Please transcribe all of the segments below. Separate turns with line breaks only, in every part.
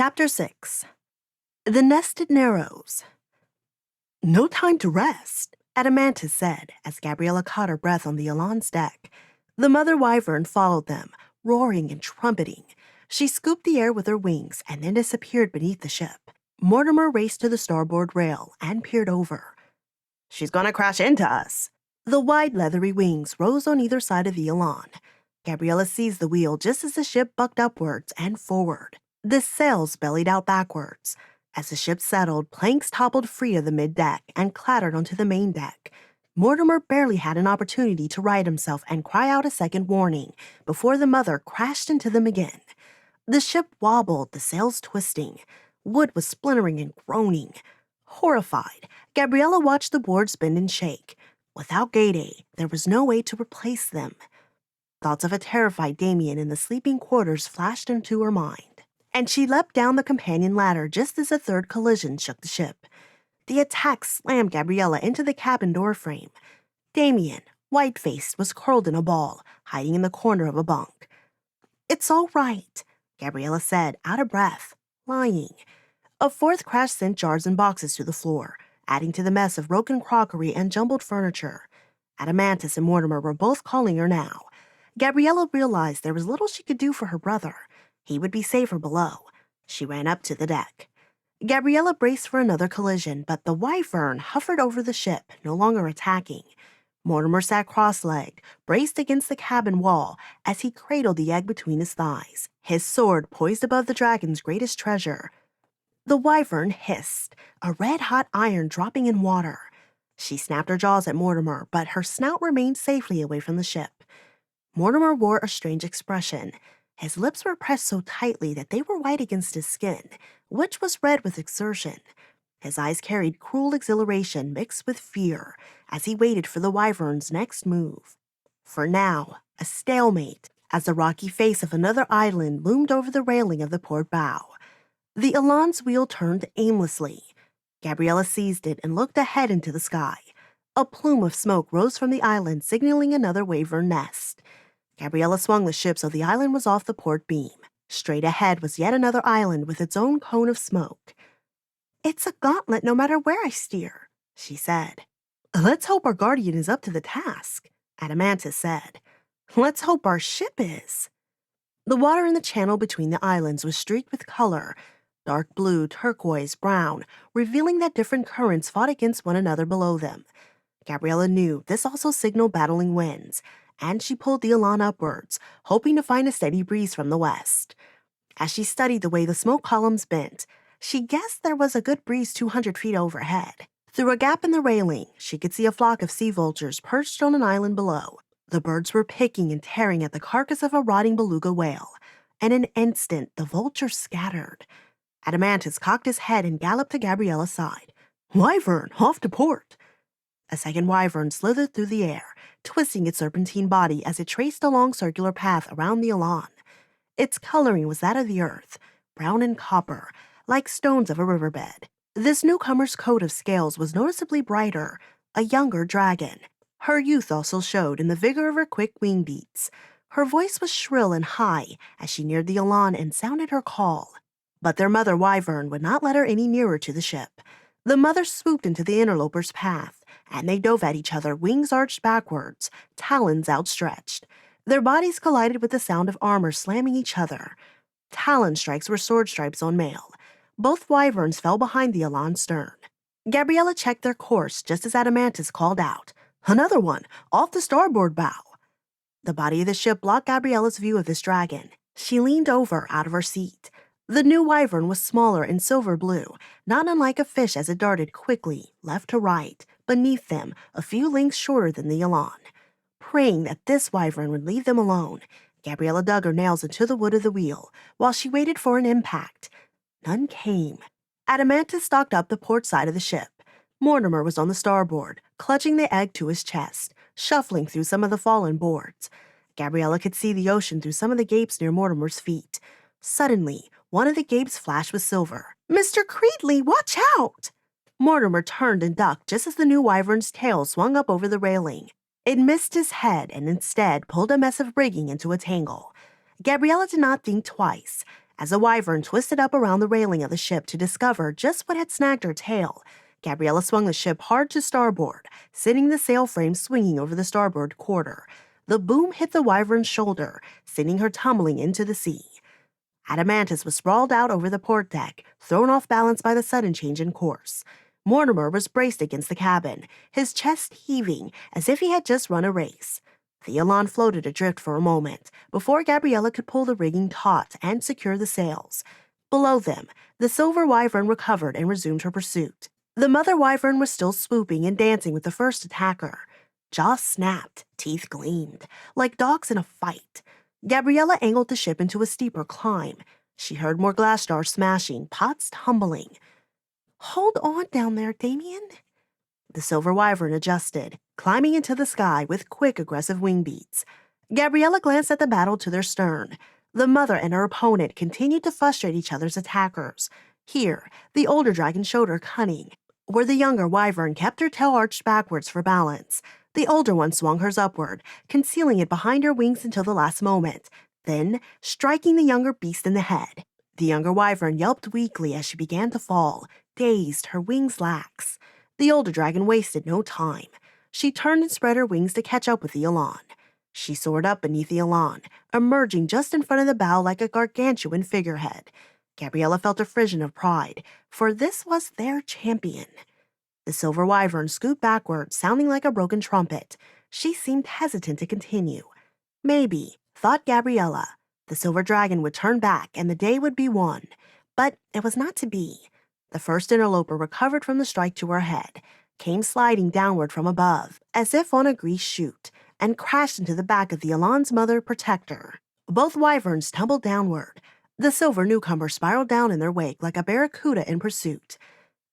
Chapter 6. The Nested Narrows. "No time to rest," Adamantis said as Gabriella caught her breath on the Elawn's deck. The mother wyvern followed them, roaring and trumpeting. She scooped the air with her wings and then disappeared beneath the ship. Mortimer raced to the starboard rail and peered over. "She's gonna crash into us." The wide leathery wings rose on either side of the Elawn. Gabriella seized the wheel just as the ship bucked upwards and forward. The sails bellied out backwards. As the ship settled, planks toppled free of the middeck and clattered onto the main deck. Mortimer barely had an opportunity to right himself and cry out a second warning before the mother crashed into them again. The ship wobbled, the sails twisting. Wood was splintering and groaning. Horrified, Gabriella watched the boards bend and shake. Without Gade, there was no way to replace them. Thoughts of a terrified Dameon in the sleeping quarters flashed into her mind, and she leapt down the companion ladder just as a third collision shook the ship. The attack slammed Gabriella into the cabin doorframe. Dameon, white-faced, was curled in a ball, hiding in the corner of a bunk. "It's all right," Gabriella said, out of breath, lying. A fourth crash sent jars and boxes to the floor, adding to the mess of broken crockery and jumbled furniture. Adamantis and Mortimer were both calling her now. Gabriella realized there was little she could do for her brother. He would be safer below. She ran up to the deck. Gabriella braced for another collision, but the wyvern hovered over the ship, no longer attacking. Mortimer sat cross-legged, braced against the cabin wall as he cradled the egg between his thighs, his sword poised above the dragon's greatest treasure. The wyvern hissed, a red-hot iron dropping in water. She snapped her jaws at Mortimer, but her snout remained safely away from the ship. Mortimer wore a strange expression. His lips were pressed so tightly that they were white against his skin, which was red with exertion. His eyes carried cruel exhilaration mixed with fear as he waited for the wyvern's next move. For now, a stalemate as the rocky face of another island loomed over the railing of the port bow. The Elawn's wheel turned aimlessly. Gabriella seized it and looked ahead into the sky. A plume of smoke rose from the island, signaling another wyvern nest. Gabriella swung the ship so the island was off the port beam. Straight ahead was yet another island with its own cone of smoke. "It's a gauntlet no matter where I steer," she said. "Let's hope our guardian is up to the task," Adamantis said. "Let's hope our ship is." The water in the channel between the islands was streaked with color, dark blue, turquoise, brown, revealing that different currents fought against one another below them. Gabriella knew this also signaled battling winds, and she pulled the Elawn upwards, hoping to find a steady breeze from the west. As she studied the way the smoke columns bent, she guessed there was a good breeze 200 feet overhead. Through a gap in the railing, she could see a flock of sea vultures perched on an island below. The birds were picking and tearing at the carcass of a rotting beluga whale. In an instant, the vultures scattered. Adamantis cocked his head and galloped to Gabriella's side. "Wyvern, off to port!" A second wyvern slithered through the air, twisting its serpentine body as it traced a long circular path around the Elawn. Its coloring was that of the earth, brown and copper, like stones of a riverbed. This newcomer's coat of scales was noticeably brighter, a younger dragon. Her youth also showed in the vigor of her quick wing beats. Her voice was shrill and high as she neared the Elawn and sounded her call. But their mother wyvern would not let her any nearer to the ship. The mother swooped into the interloper's path, and they dove at each other, wings arched backwards, talons outstretched. Their bodies collided with the sound of armor slamming each other. Talon strikes were sword stripes on mail. Both wyverns fell behind the Elawn's stern. Gabriella checked their course just as Adamantis called out, "Another one, off the starboard bow." The body of the ship blocked Gabriella's view of this dragon. She leaned over out of her seat. The new wyvern was smaller and silver blue, not unlike a fish as it darted quickly, left to right, beneath them, a few lengths shorter than the Elawn. Praying that this wyvern would leave them alone, Gabriella dug her nails into the wood of the wheel while she waited for an impact. None came. Adamantis stalked up the port side of the ship. Mortimer was on the starboard, clutching the egg to his chest, shuffling through some of the fallen boards. Gabriella could see the ocean through some of the gapes near Mortimer's feet. Suddenly, one of the gapes flashed with silver. "Mr. Creedley, watch out!" Mortimer turned and ducked just as the new wyvern's tail swung up over the railing. It missed his head and instead pulled a mess of rigging into a tangle. Gabriella did not think twice. As the wyvern twisted up around the railing of the ship to discover just what had snagged her tail, Gabriella swung the ship hard to starboard, sending the sail frame swinging over the starboard quarter. The boom hit the wyvern's shoulder, sending her tumbling into the sea. Adamantus was sprawled out over the port deck, thrown off balance by the sudden change in course. Mortimer was braced against the cabin, his chest heaving as if he had just run a race. The Elawn floated adrift for a moment before Gabriella could pull the rigging taut and secure the sails. Below them, the silver wyvern recovered and resumed her pursuit. The mother wyvern was still swooping and dancing with the first attacker. Jaws snapped, teeth gleamed, like dogs in a fight. Gabriella angled the ship into a steeper climb. She heard more glass jars smashing, pots tumbling. "Hold on down there, Dameon." The silver wyvern adjusted, climbing into the sky with quick, aggressive wing beats. Gabriella glanced at the battle to their stern. The mother and her opponent continued to frustrate each other's attackers. Here, the older dragon showed her cunning, where the younger wyvern kept her tail arched backwards for balance. The older one swung hers upward, concealing it behind her wings until the last moment, then striking the younger beast in the head. The younger wyvern yelped weakly as she began to fall, dazed, her wings lax. The older dragon wasted no time. She turned and spread her wings to catch up with the Elawn. She soared up beneath the Elawn, emerging just in front of the bow like a gargantuan figurehead. Gabriella felt a frisson of pride, for this was their champion. The silver wyvern scooped backward, sounding like a broken trumpet. She seemed hesitant to continue. Maybe, thought Gabriella, the silver dragon would turn back and the day would be won. But it was not to be. The first interloper recovered from the strike to her head, came sliding downward from above, as if on a grease chute, and crashed into the back of the Elawn's mother protector. Both wyverns tumbled downward. The silver newcomer spiraled down in their wake like a barracuda in pursuit.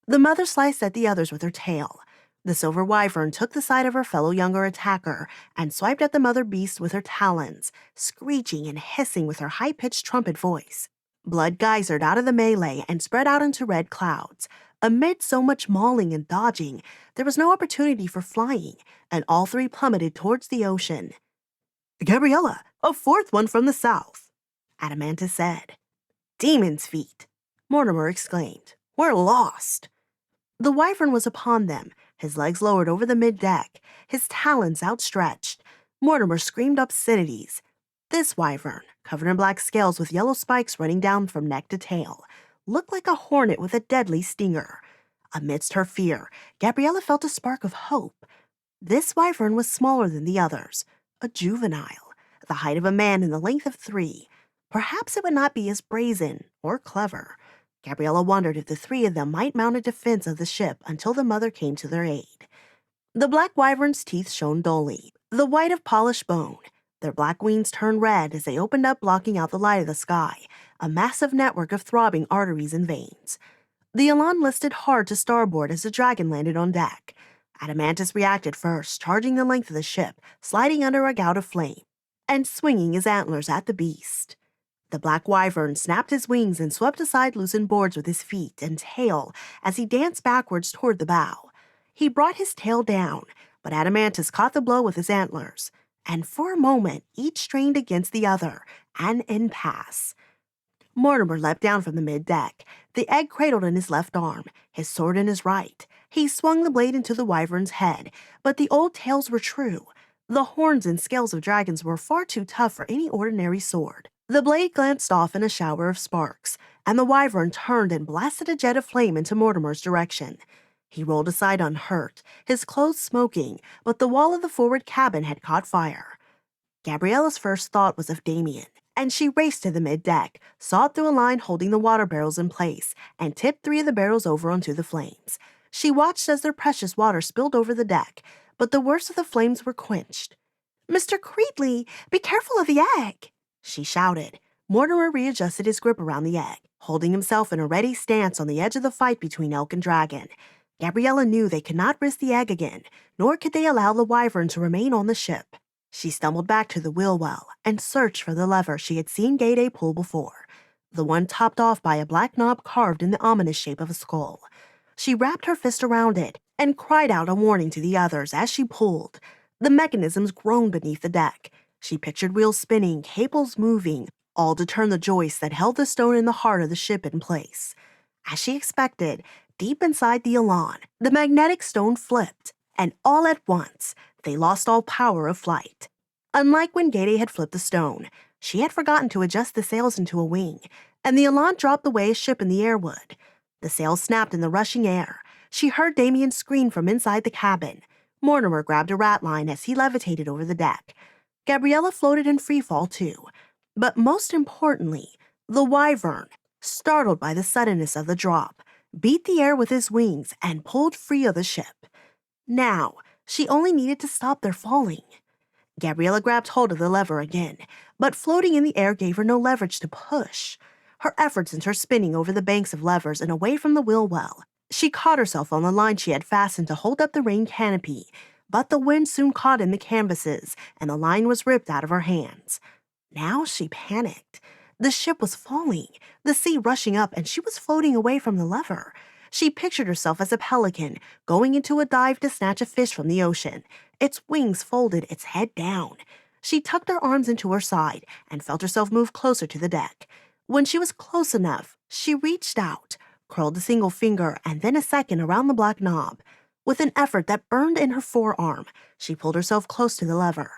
The mother sliced at the others with her tail. The silver wyvern took the side of her fellow younger attacker and swiped at the mother beast with her talons, screeching and hissing with her high-pitched trumpet voice. Blood geysered out of the melee and spread out into red clouds. Amid so much mauling and dodging, there was no opportunity for flying, and all three plummeted towards the ocean. "Gabriella, a fourth one from the south," Adamantus said. "Demon's feet," Mortimer exclaimed. "We're lost." The wyvern was upon them, his legs lowered over the mid-deck, his talons outstretched. Mortimer screamed obscenities. This wyvern, covered in black scales with yellow spikes running down from neck to tail, looked like a hornet with a deadly stinger. Amidst her fear, Gabriella felt a spark of hope. This wyvern was smaller than the others, a juvenile, the height of a man and the length of 3. Perhaps it would not be as brazen or clever. Gabriella wondered if the 3 of them might mount a defense of the ship until the mother came to their aid. The black wyvern's teeth shone dully, the white of polished bone. Their black wings turned red as they opened up, blocking out the light of the sky, a massive network of throbbing arteries and veins. The Elawn listed hard to starboard as the dragon landed on deck. Adamantus reacted first, charging the length of the ship, sliding under a gout of flame, and swinging his antlers at the beast. The black wyvern snapped his wings and swept aside loosened boards with his feet and tail as he danced backwards toward the bow. He brought his tail down, but Adamantus caught the blow with his antlers, and for a moment each strained against the other, an impasse. Mortimer leapt down from the mid-deck, the egg cradled in his left arm, his sword in his right. He swung the blade into the wyvern's head, but the old tales were true. The horns and scales of dragons were far too tough for any ordinary sword. The blade glanced off in a shower of sparks, and the wyvern turned and blasted a jet of flame into Mortimer's direction. He rolled aside unhurt, his clothes smoking, but the wall of the forward cabin had caught fire. Gabriella's first thought was of Dameon, and she raced to the mid-deck, sawed through a line holding the water barrels in place, and tipped 3 of the barrels over onto the flames. She watched as their precious water spilled over the deck, but the worst of the flames were quenched. "Mr. Creedley, be careful of the egg!" she shouted. Mortimer readjusted his grip around the egg, holding himself in a ready stance on the edge of the fight between elk and dragon. Gabriella knew they could not risk the egg again, nor could they allow the wyvern to remain on the ship. She stumbled back to the wheel well and searched for the lever she had seen Gade pull before, the one topped off by a black knob carved in the ominous shape of a skull. She wrapped her fist around it and cried out a warning to the others as she pulled. The mechanisms groaned beneath the deck. She pictured wheels spinning, cables moving, all to turn the joist that held the stone in the heart of the ship in place. As she expected, deep inside the Elawn, the magnetic stone flipped, and all at once, they lost all power of flight. Unlike when Gade had flipped the stone, she had forgotten to adjust the sails into a wing, and the Elawn dropped the way a ship in the air would. The sails snapped in the rushing air. She heard Dameon scream from inside the cabin. Mortimer grabbed a ratline as he levitated over the deck. Gabriella floated in freefall too. But most importantly, the Wyvern, startled by the suddenness of the drop, beat the air with his wings and pulled free of the ship. Now, she only needed to stop their falling. Gabriella grabbed hold of the lever again, but floating in the air gave her no leverage to push. Her efforts sent her spinning over the banks of levers and away from the wheel well. She caught herself on the line she had fastened to hold up the rain canopy, but the wind soon caught in the canvases, and the line was ripped out of her hands. Now she panicked. The ship was falling, the sea rushing up, and she was floating away from the lever. She pictured herself as a pelican, going into a dive to snatch a fish from the ocean, its wings folded, its head down. She tucked her arms into her side and felt herself move closer to the deck. When she was close enough, she reached out, curled a single finger and then a second around the black knob. With an effort that burned in her forearm, she pulled herself close to the lever.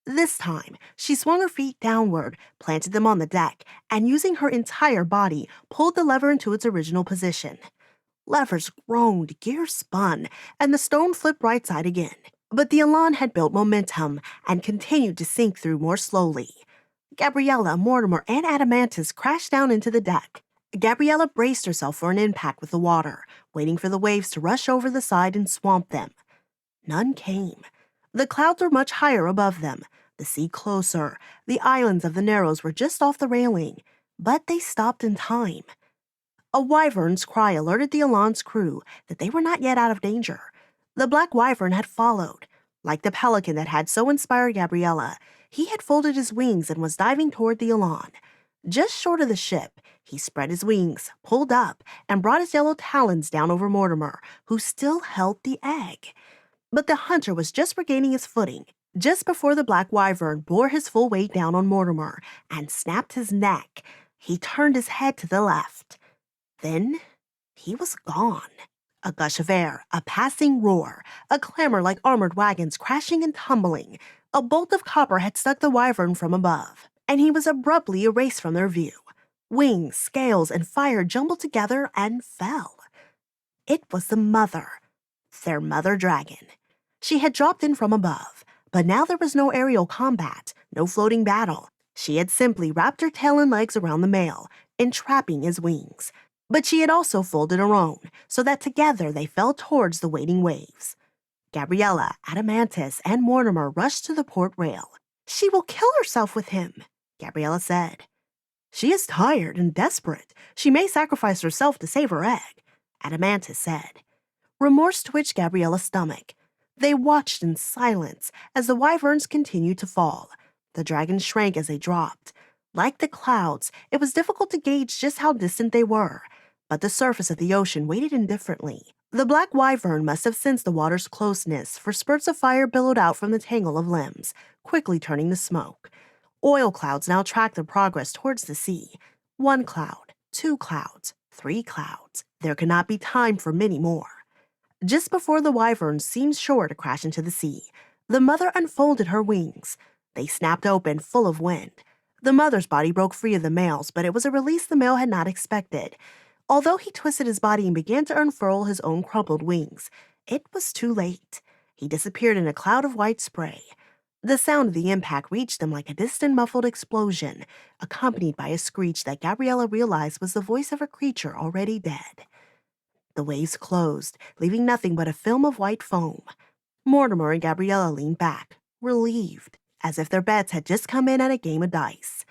This time, she swung her feet downward, planted them on the deck, and using her entire body, pulled the lever into its original position. Levers groaned, gears spun, and the stone flipped right side again. But the Elawn had built momentum and continued to sink through more slowly. Gabriella, Mortimer, and Adamantus crashed down into the deck. Gabriella braced herself for an impact with the water, waiting for the waves to rush over the side and swamp them. None came. The clouds were much higher above them, the sea closer. The islands of the Narrows were just off the railing, but they stopped in time. A wyvern's cry alerted the Elawn's crew that they were not yet out of danger. The black wyvern had followed. Like the pelican that had so inspired Gabriella, he had folded his wings and was diving toward the Elawn. Just short of the ship, he spread his wings, pulled up, and brought his yellow talons down over Mortimer, who still held the egg. But the hunter was just regaining his footing, just before the black wyvern bore his full weight down on Mortimer and snapped his neck. He turned his head to the left. Then he was gone. A gush of air, a passing roar, a clamor like armored wagons crashing and tumbling. A bolt of copper had struck the wyvern from above, and he was abruptly erased from their view. Wings, scales, and fire jumbled together and fell. It was the mother, their mother dragon. She had dropped in from above, but now there was no aerial combat, no floating battle. She had simply wrapped her tail and legs around the male, entrapping his wings. But she had also folded her own, so that together they fell towards the waiting waves. Gabriella, Adamantus, and Mortimer rushed to the port rail. "She will kill herself with him," Gabriella said. "She is tired and desperate. She may sacrifice herself to save her egg," Adamantus said. Remorse twitched Gabriella's stomach. They watched in silence as the wyverns continued to fall. The dragons shrank as they dropped. Like the clouds, it was difficult to gauge just how distant they were, but the surface of the ocean waited indifferently. The black wyvern must have sensed the water's closeness, for spurts of fire billowed out from the tangle of limbs, quickly turning to smoke. Oil clouds now tracked their progress towards the sea. 1 cloud, 2 clouds, 3 clouds. There could not be time for many more. Just before the wyverns seemed sure to crash into the sea, the mother unfolded her wings. They snapped open, full of wind. The mother's body broke free of the male's, but it was a release the male had not expected. Although he twisted his body and began to unfurl his own crumpled wings, it was too late. He disappeared in a cloud of white spray. The sound of the impact reached them like a distant muffled explosion, accompanied by a screech that Gabriella realized was the voice of a creature already dead. The waves closed, leaving nothing but a film of white foam. Mortimer and Gabriella leaned back, relieved, as if their bets had just come in at a game of dice.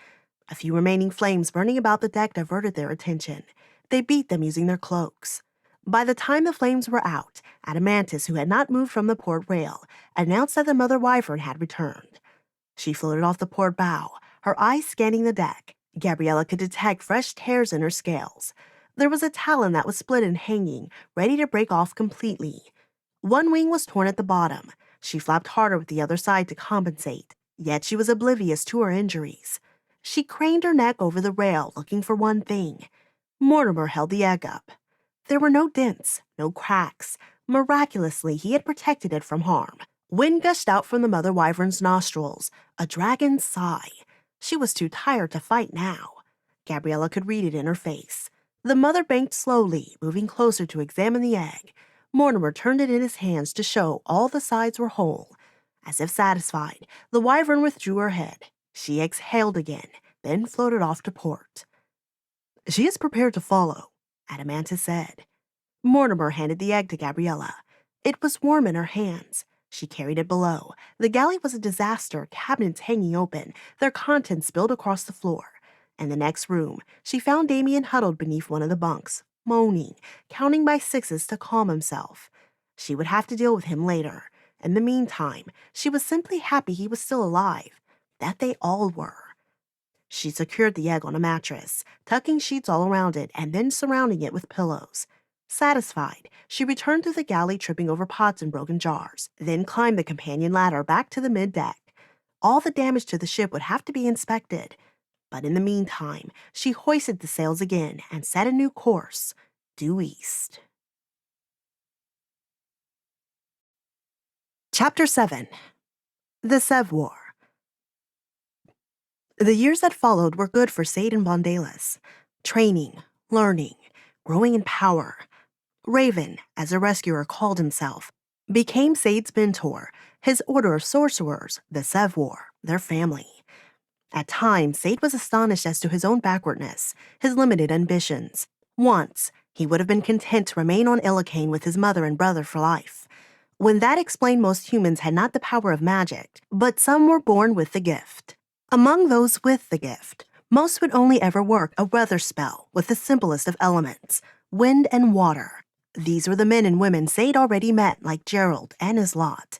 A few remaining flames burning about the deck diverted their attention. They beat them using their cloaks. By the time the flames were out, Adamantus, who had not moved from the port rail, announced that the mother wyvern had returned. She floated off the port bow, her eyes scanning the deck. Gabriella could detect fresh tears in her scales. There was a talon that was split and hanging, ready to break off completely. One wing was torn at the bottom. She flapped harder with the other side to compensate, yet she was oblivious to her injuries. She craned her neck over the rail, looking for one thing. Mortimer held the egg up. There were no dents, no cracks. Miraculously, he had protected it from harm. Wind gushed out from the mother wyvern's nostrils, a dragon's sigh. She was too tired to fight now. Gabriella could read it in her face. The mother banked slowly, moving closer to examine the egg. Mortimer turned it in his hands to show all the sides were whole. As if satisfied, the wyvern withdrew her head. She exhaled again, then floated off to port. "She is prepared to follow," Adamantis said. Mortimer handed the egg to Gabriella. It was warm in her hands. She carried it below. The galley was a disaster, cabinets hanging open, their contents spilled across the floor. In the next room, she found Dameon huddled beneath one of the bunks, moaning, counting by sixes to calm himself. She would have to deal with him later. In the meantime, she was simply happy he was still alive, that they all were. She secured the egg on a mattress, tucking sheets all around it and then surrounding it with pillows. Satisfied, she returned to the galley, tripping over pots and broken jars, then climbed the companion ladder back to the middeck. All the damage to the ship would have to be inspected. But in the meantime, she hoisted the sails again and set a new course, due east. Chapter 7. The Servior. The years that followed were good for Sade and Vondales. Training, learning, growing in power. Raven, as a rescuer called himself, became Sade's mentor, his order of sorcerers, the Servior, their family. At times, Sade was astonished as to his own backwardness, his limited ambitions. Once, he would have been content to remain on Elawn with his mother and brother for life. When that explained most humans had not the power of magic, but some were born with the gift. Among those with the gift, most would only ever work a weather spell with the simplest of elements, wind and water. These were the men and women Sade already met, like Gerald and his lot.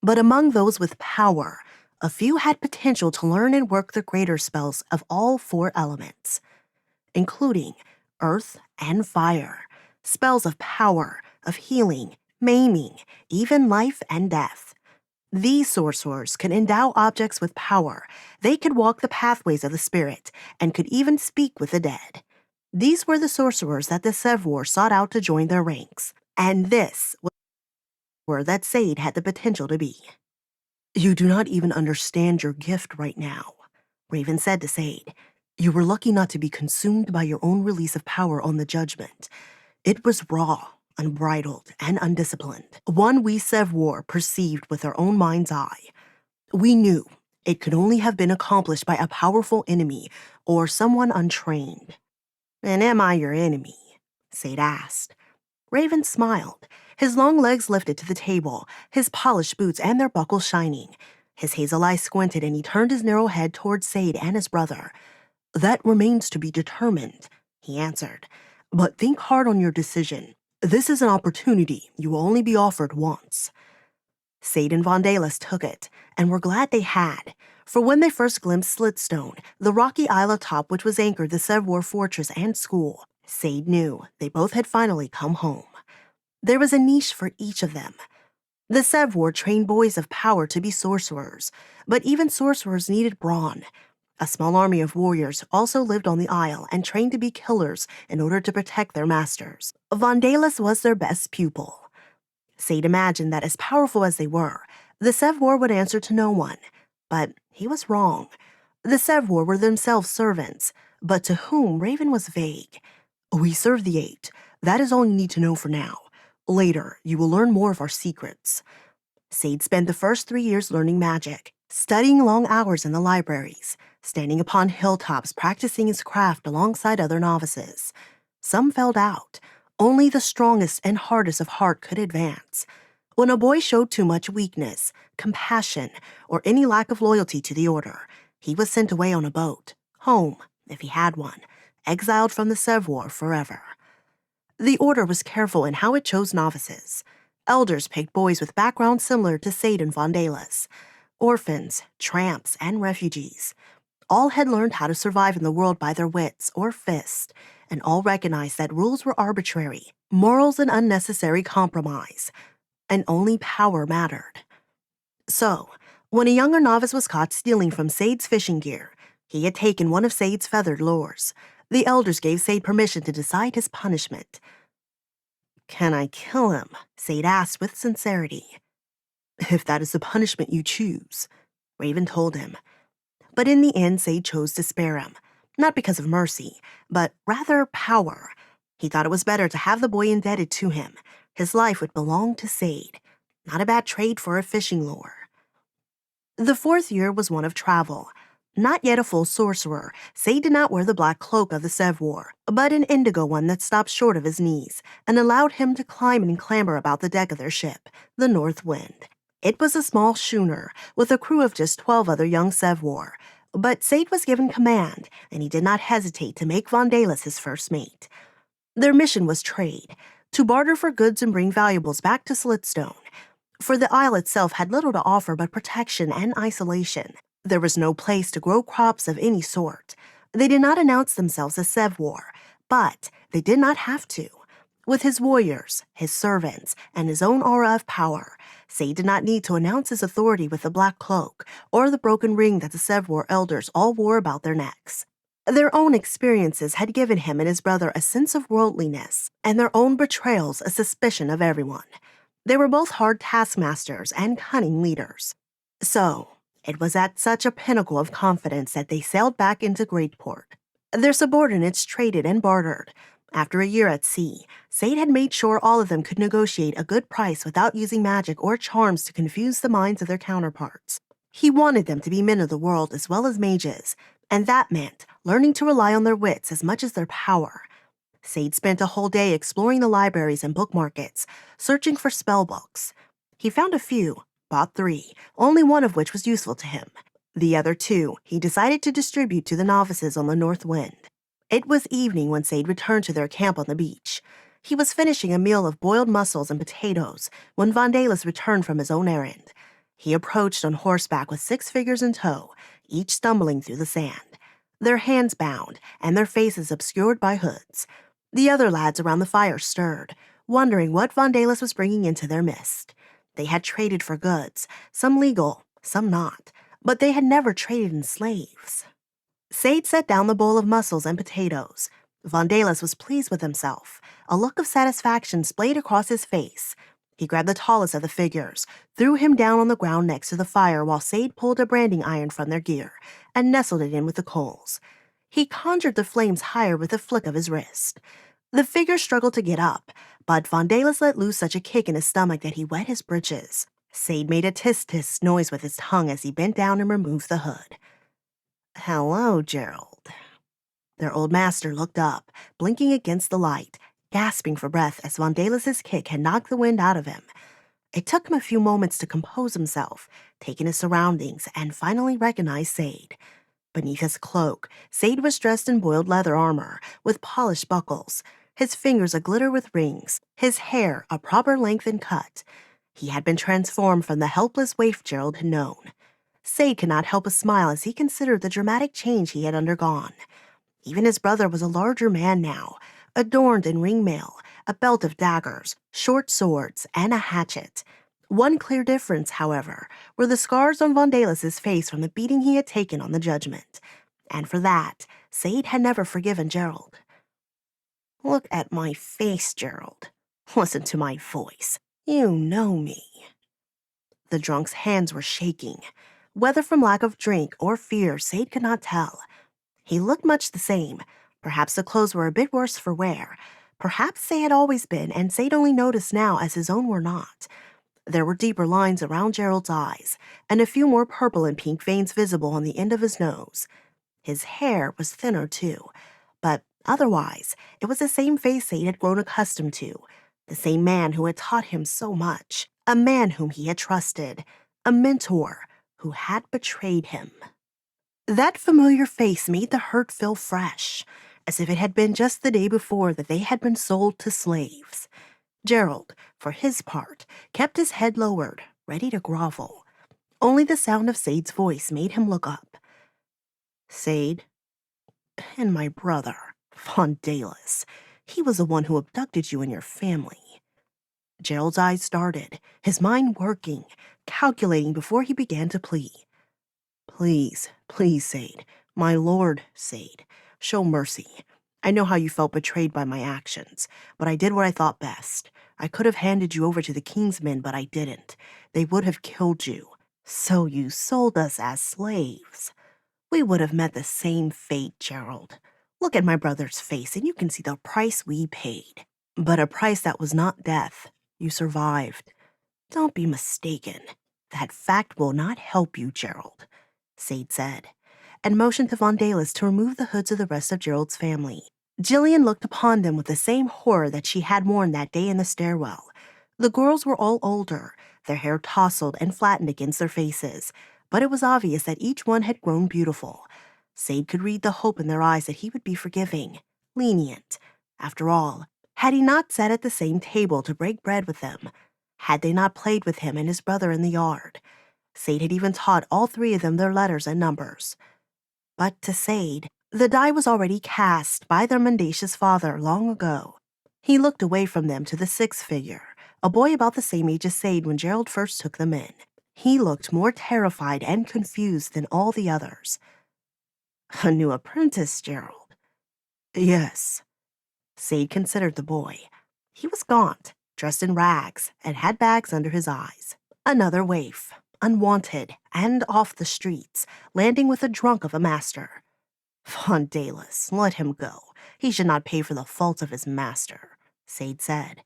But among those with power, a few had potential to learn and work the greater spells of all four elements, including earth and fire, spells of power, of healing, maiming, even life and death. These sorcerers could endow objects with power. They could walk the pathways of the spirit and could even speak with the dead. These were the sorcerers that the Servior sought out to join their ranks, and this was where that Sade had the potential to be. "You do not even understand your gift right now," Raven said to Sade. "You were lucky not to be consumed by your own release of power on the judgment. It was raw, unbridled, and undisciplined, one we Servior perceived with our own mind's eye. We knew it could only have been accomplished by a powerful enemy or someone untrained." "And am I your enemy?" Sade asked. Raven smiled. His long legs lifted to the table, his polished boots and their buckles shining. His hazel eyes squinted and he turned his narrow head towards Sade and his brother. "That remains to be determined," he answered. "But think hard on your decision. This is an opportunity you will only be offered once." Sade and Vondales took it, and were glad they had. For when they first glimpsed Slitstone, the rocky isle atop which was anchored the Servior fortress and school, Sade knew they both had finally come home. There was a niche for each of them. The Servior trained boys of power to be sorcerers, but even sorcerers needed brawn. A small army of warriors also lived on the isle and trained to be killers in order to protect their masters. Vondales was their best pupil. Sade imagined that as powerful as they were, the Servior would answer to no one. But he was wrong. The Servior were themselves servants, but to whom Raven was vague. "We serve the Eight. That is all you need to know for now. Later, you will learn more of our secrets." Sade spent the first 3 years learning magic, studying long hours in the libraries, standing upon hilltops practicing his craft alongside other novices. Some fell out. Only the strongest and hardest of heart could advance. When a boy showed too much weakness, compassion, or any lack of loyalty to the order, he was sent away on a boat, home, if he had one, exiled from the Servior forever. The order was careful in how it chose novices. Elders picked boys with backgrounds similar to Sade and Vondales. Orphans, tramps, and refugees. All had learned how to survive in the world by their wits or fists, and all recognized that rules were arbitrary, morals an unnecessary compromise, and only power mattered. So, when a younger novice was caught stealing from Sade's fishing gear, He had taken one of Sade's feathered lures. The elders gave Sade permission to decide his punishment. "Can I kill him?" Sade asked with sincerity. "If that is the punishment you choose," Raven told him. But in the end, Sade chose to spare him, not because of mercy, but rather power. He thought it was better to have the boy indebted to him. His life would belong to Sade. Not a bad trade for a fishing lure. The 4th year was one of travel. Not yet a full sorcerer, Sade did not wear the black cloak of the Servior, but an indigo one that stopped short of his knees and allowed him to climb and clamber about the deck of their ship, the North Wind. It was a small schooner with a crew of just 12 other young Servior, but Sade was given command, and he did not hesitate to make Vondales his first mate. Their mission was trade, to barter for goods and bring valuables back to Slitstone. For the isle itself had little to offer but protection and isolation. There was no place to grow crops of any sort. They did not announce themselves as Servior, but they did not have to. With his warriors, his servants, and his own aura of power, Sade did not need to announce his authority with the black cloak or the broken ring that the Servior elders all wore about their necks. Their own experiences had given him and his brother a sense of worldliness, and their own betrayals a suspicion of everyone. They were both hard taskmasters and cunning leaders. So, it was at such a pinnacle of confidence that they sailed back into Greatport. Their subordinates traded and bartered. After a year at sea, Sade had made sure all of them could negotiate a good price without using magic or charms to confuse the minds of their counterparts. He wanted them to be men of the world as well as mages, and that meant learning to rely on their wits as much as their power. Sade spent a whole day exploring the libraries and book markets, searching for spell books. He found a few, bought 3, only one of which was useful to him. The other 2 he decided to distribute to the novices on the North Wind. It was evening when Sade returned to their camp on the beach. He was finishing a meal of boiled mussels and potatoes when Vondales returned from his own errand. He approached on horseback with 6 figures in tow, each stumbling through the sand, their hands bound and their faces obscured by hoods. The other lads around the fire stirred, wondering what Vondales was bringing into their midst. They had traded for goods, some legal, some not, but they had never traded in slaves. Sade set down the bowl of mussels and potatoes. Vondales was pleased with himself. A look of satisfaction splayed across his face. He grabbed the tallest of the figures, threw him down on the ground next to the fire while Sade pulled a branding iron from their gear and nestled it in with the coals. He conjured the flames higher with a flick of his wrist. The figure struggled to get up, but Vondales let loose such a kick in his stomach that he wet his breeches. Sade made a tisk-tisk noise with his tongue as he bent down and removed the hood. "Hello, Gerald." Their old master looked up, blinking against the light, gasping for breath as Vondales' kick had knocked the wind out of him. It took him a few moments to compose himself, take in his surroundings, and finally recognize Sade. Beneath his cloak, Sade was dressed in boiled leather armor, with polished buckles, his fingers aglitter with rings, his hair a proper length and cut. He had been transformed from the helpless waif Gerald had known. Sade could not help a smile as he considered the dramatic change he had undergone. Even his brother was a larger man now, adorned in ringmail, a belt of daggers, short swords, and a hatchet. One clear difference, however, were the scars on Vondales' face from the beating he had taken on the judgment. And for that, Sade had never forgiven Gerald. "Look at my face, Gerald. Listen to my voice. You know me." The drunk's hands were shaking. Whether from lack of drink or fear, Sade could not tell. He looked much the same. Perhaps the clothes were a bit worse for wear. Perhaps they had always been, and Sade only noticed now as his own were not. There were deeper lines around Gerald's eyes, and a few more purple and pink veins visible on the end of his nose. His hair was thinner, too, but otherwise, it was the same face Sade had grown accustomed to, the same man who had taught him so much, a man whom he had trusted, a mentor who had betrayed him. That familiar face made the hurt feel fresh, as if it had been just the day before that they had been sold to slaves. Gerald, for his part, kept his head lowered, ready to grovel. Only the sound of Sade's voice made him look up. "Sade, and my brother, Vondales, he was the one who abducted you and your family." Gerald's eyes started, his mind working, calculating before he began to plead. Please, Sade, My lord, Sade, show mercy. I know how you felt betrayed by my actions, but I did what I thought best. I could have handed you over to the king's men, but I didn't. They would have killed you. So you sold us as slaves. We would have met the same fate, Gerald. Look at my brother's face, and you can see the price we paid. But a price that was not death. You survived. Don't be mistaken. That fact will not help you, Gerald, Sade said, and motioned to Vondales to remove the hoods of the rest of Gerald's family. Jillian looked upon them with the same horror that she had worn that day in the stairwell. The girls were all older, their hair tousled and flattened against their faces, but it was obvious that each one had grown beautiful. Sade could read the hope in their eyes that he would be forgiving, lenient. After all, had he not sat at the same table to break bread with them? Had they not played with him and his brother in the yard? Sade had even taught all three of them their letters and numbers. But to Sade, the die was already cast by their mendacious father long ago. He looked away from them to the sixth figure, a boy about the same age as Sade when Gerald first took them in. He looked more terrified and confused than all the others. A new apprentice, Gerald? Yes. Sade considered the boy. He was gaunt, dressed in rags, and had bags under his eyes. Another waif, unwanted, and off the streets, landing with a drunk of a master. Vondales, let him go. He should not pay for the faults of his master, Sade said.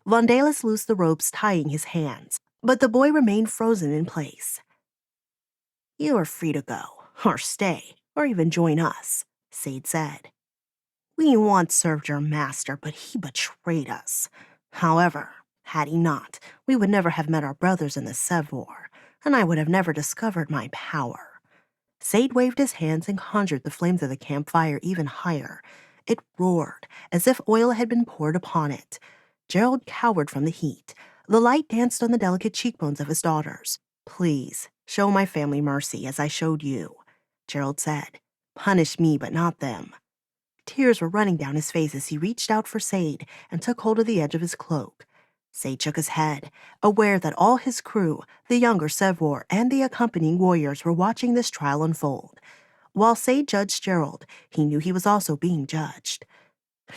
Vondales loosed the ropes tying his hands, but the boy remained frozen in place. You are free to go, or stay, or even join us, Sade said. We once served your master, but he betrayed us. However, had he not, we would never have met our brothers in the Servior, and I would have never discovered my power. Sade waved his hands and conjured the flames of the campfire even higher. It roared, as if oil had been poured upon it. Gerald cowered from the heat. The light danced on the delicate cheekbones of his daughters. Please, show my family mercy as I showed you, Gerald said. Punish me, but not them. Tears were running down his face as he reached out for Sade and took hold of the edge of his cloak. Sade shook his head, aware that all his crew, the younger Servior, and the accompanying warriors were watching this trial unfold. While Sade judged Gerald, he knew he was also being judged.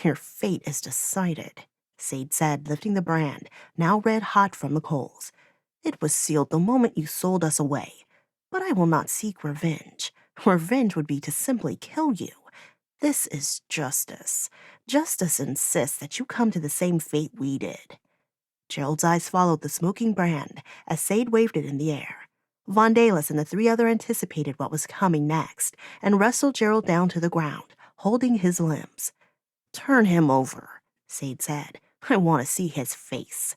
Your fate is decided, Sade said, lifting the brand, now red-hot from the coals. It was sealed the moment you sold us away. But I will not seek revenge. Revenge would be to simply kill you. This is justice. Justice insists that you come to the same fate we did. Gerald's eyes followed the smoking brand as Sade waved it in the air. Vondales and the three others anticipated what was coming next and wrestled Gerald down to the ground, holding his limbs. Turn him over, Sade said. I want to see his face.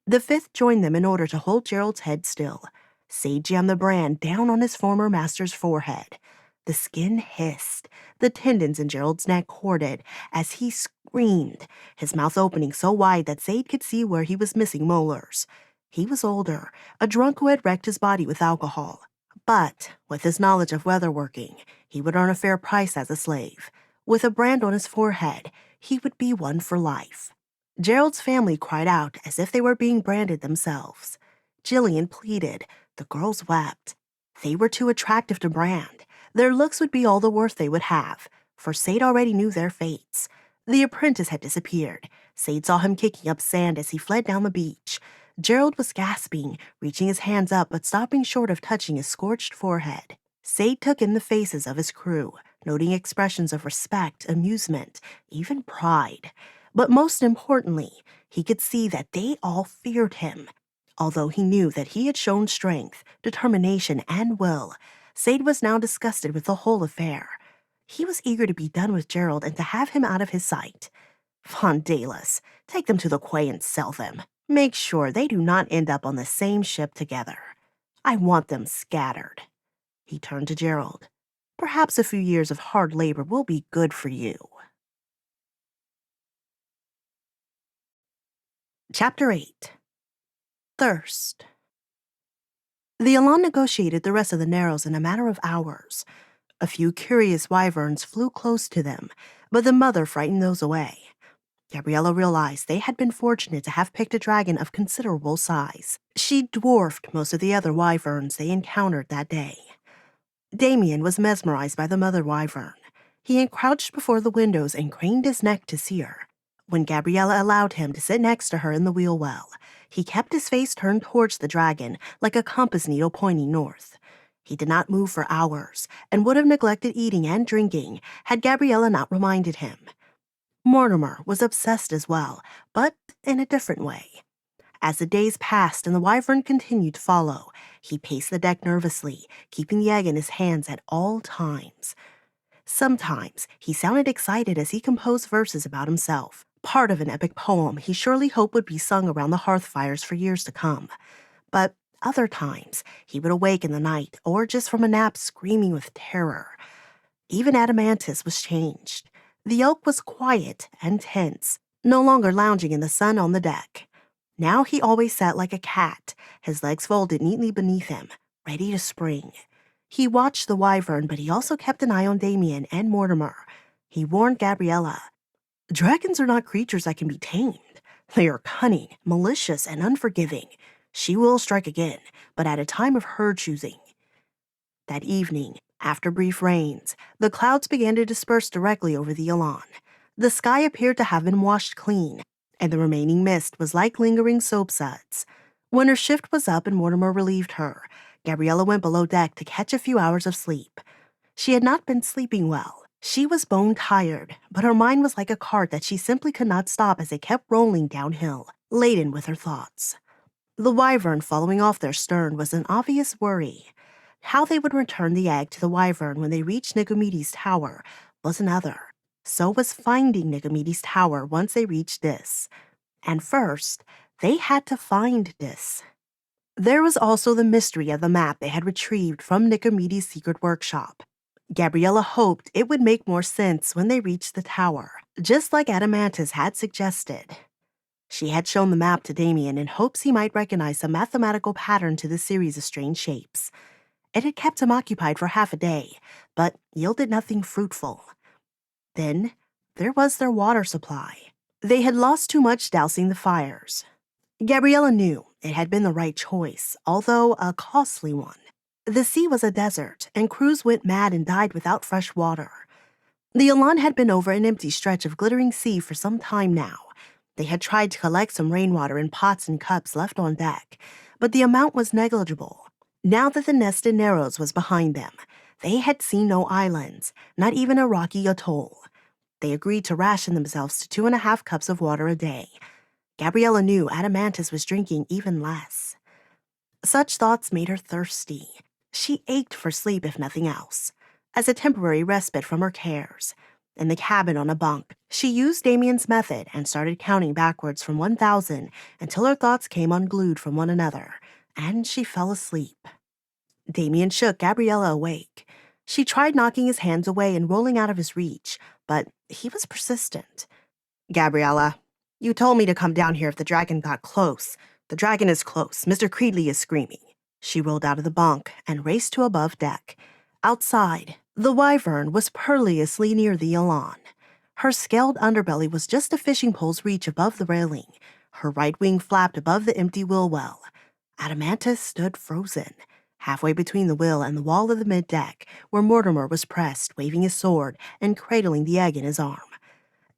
The fifth joined them in order to hold Gerald's head still. Sade jammed the brand down on his former master's forehead. The skin hissed, the tendons in Gerald's neck corded as he screamed, his mouth opening so wide that Sade could see where he was missing molars. He was older, a drunk who had wrecked his body with alcohol. But, with his knowledge of weatherworking, he would earn a fair price as a slave. With a brand on his forehead, he would be one for life. Gerald's family cried out as if they were being branded themselves. Jillian pleaded. The girls wept. They were too attractive to brand. Their looks would be all the worth they would have, for Sade already knew their fates. The apprentice had disappeared. Sade saw him kicking up sand as he fled down the beach. Gerald was gasping, reaching his hands up but stopping short of touching his scorched forehead. Sade took in the faces of his crew, noting expressions of respect, amusement, even pride. But most importantly, he could see that they all feared him. Although he knew that he had shown strength, determination, and will, Sade was now disgusted with the whole affair. He was eager to be done with Gerald and to have him out of his sight. Vondales, take them to the quay and sell them. Make sure they do not end up on the same ship together. I want them scattered. He turned to Gerald. Perhaps a few years of hard labor will be good for you. Chapter 8. Thirst. The Elawn negotiated the rest of the Narrows in a matter of hours. A few curious wyverns flew close to them, but the mother frightened those away. Gabriella realized they had been fortunate to have picked a dragon of considerable size. She dwarfed most of the other wyverns they encountered that day. Dameon was mesmerized by the mother wyvern. He crouched before the windows and craned his neck to see her. When Gabriella allowed him to sit next to her in the wheel well, he kept his face turned towards the dragon like a compass needle pointing north. He did not move for hours and would have neglected eating and drinking had Gabriella not reminded him. Mortimer was obsessed as well, but in a different way. As the days passed and the wyvern continued to follow, he paced the deck nervously, keeping the egg in his hands at all times. Sometimes he sounded excited as he composed verses about himself, part of an epic poem he surely hoped would be sung around the hearth fires for years to come. But other times he would awake in the night or just from a nap screaming with terror. Even Adamantis was changed. The elk was quiet and tense, no longer lounging in the sun on the deck. Now he always sat like a cat, his legs folded neatly beneath him, ready to spring. He watched the wyvern, but he also kept an eye on Dameon and Mortimer. He warned Gabriella, "Dragons are not creatures that can be tamed. They are cunning, malicious, and unforgiving. She will strike again, but at a time of her choosing." That evening, after brief rains, the clouds began to disperse directly over the Elawn. The sky appeared to have been washed clean, and the remaining mist was like lingering soap suds. When her shift was up and Mortimer relieved her, Gabriella went below deck to catch a few hours of sleep. She had not been sleeping well. She was bone-tired, but her mind was like a cart that she simply could not stop as it kept rolling downhill, laden with her thoughts. The wyvern following off their stern was an obvious worry. How they would return the egg to the wyvern when they reached Nicomedes' tower was another. So was finding Nicomedes' tower once they reached Dis. And first, they had to find Dis. There was also the mystery of the map they had retrieved from Nicomedes' secret workshop. Gabriella hoped it would make more sense when they reached the tower, just like Adamantis had suggested. She had shown the map to Dameon in hopes he might recognize some mathematical pattern to the series of strange shapes. It had kept him occupied for half a day, but yielded nothing fruitful. Then, there was their water supply. They had lost too much dousing the fires. Gabriella knew it had been the right choice, although a costly one. The sea was a desert, and crews went mad and died without fresh water. The Elawn had been over an empty stretch of glittering sea for some time now. They had tried to collect some rainwater in pots and cups left on deck, but the amount was negligible. Now that the nested Narrows was behind them, they had seen no islands, not even a rocky atoll. They agreed to ration themselves to 2.5 cups of water a day. Gabriella knew Adamantis was drinking even less. Such thoughts made her thirsty. She ached for sleep, if nothing else, as a temporary respite from her cares. In the cabin on a bunk, she used Dameon's method and started counting backwards from 1,000 until her thoughts came unglued from one another, and she fell asleep. Dameon shook Gabriella awake. She tried knocking his hands away and rolling out of his reach, but he was persistent. "Gabriella, you told me to come down here if the dragon got close. The dragon is close. Mr. Creedley is screaming." She rolled out of the bunk and raced to above deck. Outside, the wyvern was perilously near the Elawn. Her scaled underbelly was just a fishing pole's reach above the railing. Her right wing flapped above the empty wheel well. Adamantis stood frozen, halfway between the wheel and the wall of the middeck, where Mortimer was pressed, waving his sword and cradling the egg in his arm.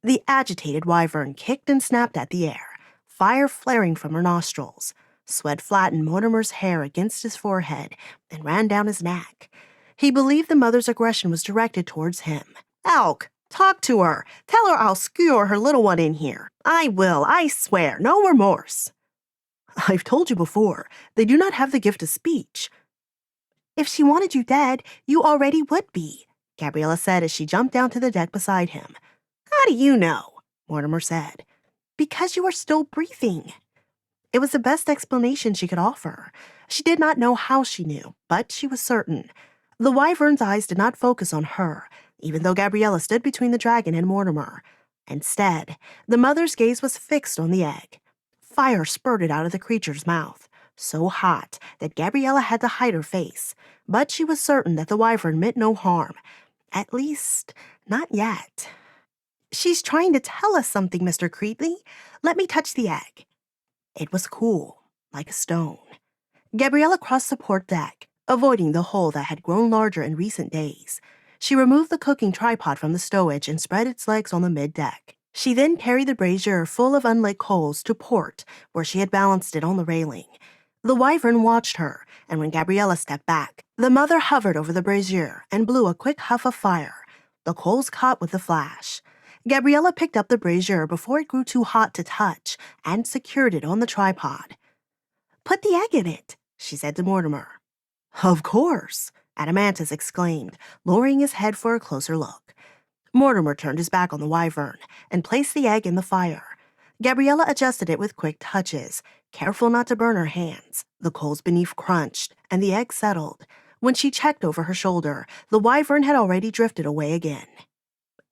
The agitated wyvern kicked and snapped at the air, fire flaring from her nostrils. Sweat flattened Mortimer's hair against his forehead and ran down his neck. He believed the mother's aggression was directed towards him. "Elk, talk to her. Tell her I'll skewer her little one in here. I will, I swear, no remorse." "I've told you before, they do not have the gift of speech." "If she wanted you dead, you already would be," Gabriella said as she jumped down to the deck beside him. "How do you know?" Mortimer said. "Because you are still breathing." It was the best explanation she could offer. She did not know how she knew, but she was certain. The wyvern's eyes did not focus on her, even though Gabriella stood between the dragon and Mortimer. Instead, the mother's gaze was fixed on the egg. Fire spurted out of the creature's mouth, so hot that Gabriella had to hide her face, but she was certain that the wyvern meant no harm. At least, not yet. "She's trying to tell us something, Mr. Creedley. Let me touch the egg." It was cool, like a stone. Gabriella crossed the port deck, Avoiding the hole that had grown larger in recent days, she removed the cooking tripod from the stowage and spread its legs on the mid-deck. She then carried the brazier full of unlit coals to port, where she had balanced it on the railing. The wyvern watched her, and when Gabriella stepped back, the mother hovered over the brazier and blew a quick huff of fire. The coals caught with a flash. Gabriella picked up the brazier before it grew too hot to touch and secured it on the tripod. "Put the egg in it," she said to Mortimer. "Of course," Adamantus exclaimed, lowering his head for a closer look. Mortimer turned his back on the wyvern and placed the egg in the fire. Gabriella adjusted it with quick touches, careful not to burn her hands. The coals beneath crunched, and the egg settled. When she checked over her shoulder, the wyvern had already drifted away again.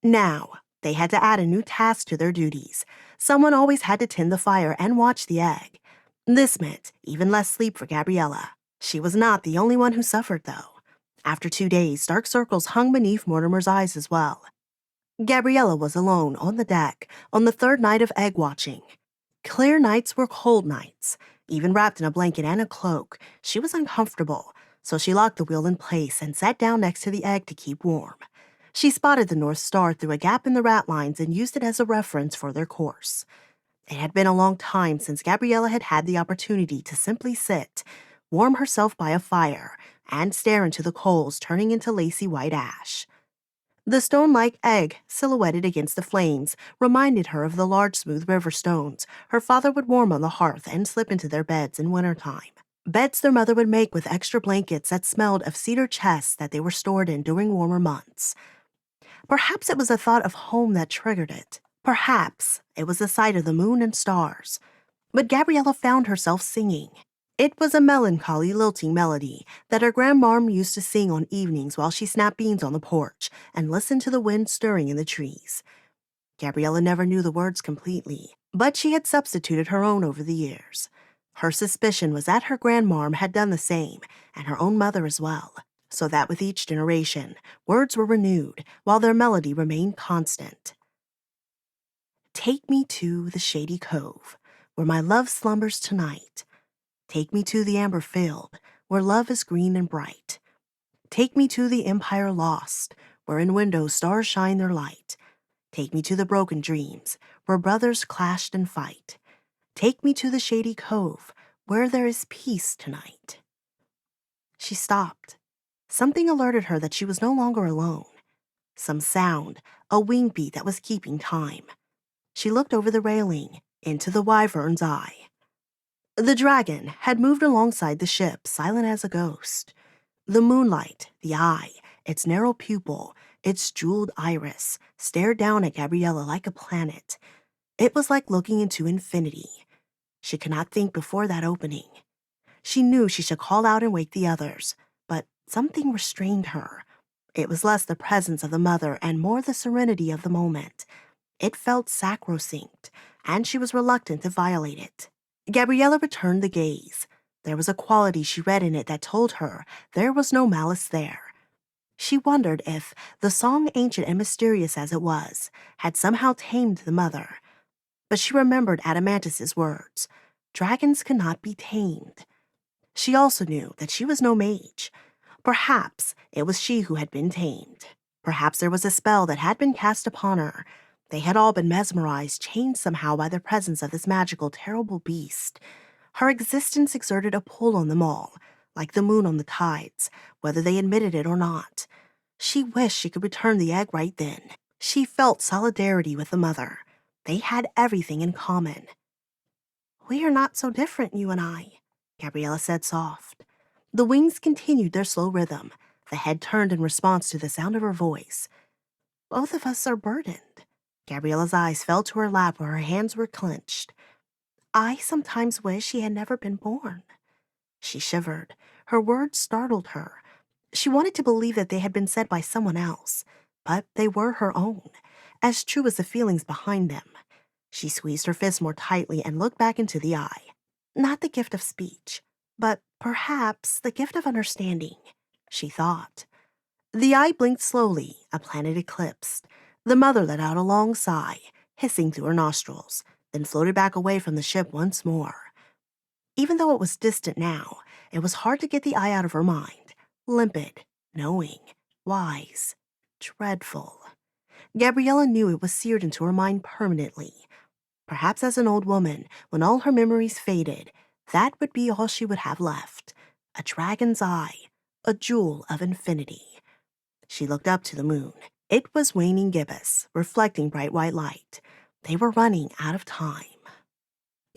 Now, they had to add a new task to their duties. Someone always had to tend the fire and watch the egg. This meant even less sleep for Gabriella. She was not the only one who suffered, though. After 2 days, dark circles hung beneath Mortimer's eyes as well. Gabriella was alone on the deck on the 3rd night of egg watching. Clear nights were cold nights. Even wrapped in a blanket and a cloak, she was uncomfortable, so she locked the wheel in place and sat down next to the egg to keep warm. She spotted the North Star through a gap in the ratlines and used it as a reference for their course. It had been a long time since Gabriella had had the opportunity to simply sit, warm herself by a fire, and stare into the coals turning into lacy white ash. The stone-like egg, silhouetted against the flames, reminded her of the large, smooth river stones her father would warm on the hearth and slip into their beds in wintertime. Beds their mother would make with extra blankets that smelled of cedar chests that they were stored in during warmer months. Perhaps it was the thought of home that triggered it. Perhaps it was the sight of the moon and stars. But Gabriella found herself singing. It was a melancholy, lilting melody that her grandmarm used to sing on evenings while she snapped beans on the porch and listened to the wind stirring in the trees. Gabriella never knew the words completely, but she had substituted her own over the years. Her suspicion was that her grandmarm had done the same, and her own mother as well, so that with each generation, words were renewed while their melody remained constant. Take me to the shady cove, where my love slumbers tonight. Take me to the amber field, where love is green and bright. Take me to the empire lost, where in windows stars shine their light. Take me to the broken dreams, where brothers clashed in fight. Take me to the shady cove, where there is peace tonight. She stopped. Something alerted her that she was no longer alone. Some sound, a wing beat that was keeping time. She looked over the railing, into the wyvern's eye. The dragon had moved alongside the ship, silent as a ghost. The moonlight, the eye, its narrow pupil, its jeweled iris, stared down at Gabriella like a planet. It was like looking into infinity. She could not think before that opening. She knew she should call out and wake the others, but something restrained her. It was less the presence of the mother and more the serenity of the moment. It felt sacrosanct, and she was reluctant to violate it. Gabriella returned the gaze. There was a quality she read in it that told her there was no malice there. She wondered if the song, ancient and mysterious as it was, had somehow tamed the mother. But she remembered Adamantus's words. Dragons cannot be tamed. She also knew that she was no mage. Perhaps it was she who had been tamed. Perhaps there was a spell that had been cast upon her. They had all been mesmerized, changed somehow by the presence of this magical, terrible beast. Her existence exerted a pull on them all, like the moon on the tides, whether they admitted it or not. She wished she could return the egg right then. She felt solidarity with the mother. They had everything in common. "We are not so different, you and I," Gabriella said soft. The wings continued their slow rhythm. The head turned in response to the sound of her voice. "Both of us are burdened." Gabriella's eyes fell to her lap where her hands were clenched. "I sometimes wish he had never been born." She shivered. Her words startled her. She wanted to believe that they had been said by someone else, but they were her own, as true as the feelings behind them. She squeezed her fist more tightly and looked back into the eye. Not the gift of speech, but perhaps the gift of understanding, she thought. The eye blinked slowly, a planet eclipsed. The mother let out a long sigh, hissing through her nostrils, then floated back away from the ship once more. Even though it was distant now, it was hard to get the eye out of her mind. limpid, knowing, wise, dreadful. Gabriella knew it was seared into her mind permanently. Perhaps as an old woman, when all her memories faded, that would be all she would have left. A dragon's eye, a jewel of infinity. She looked up to the moon. It was waning gibbous, reflecting bright white light. They were running out of time.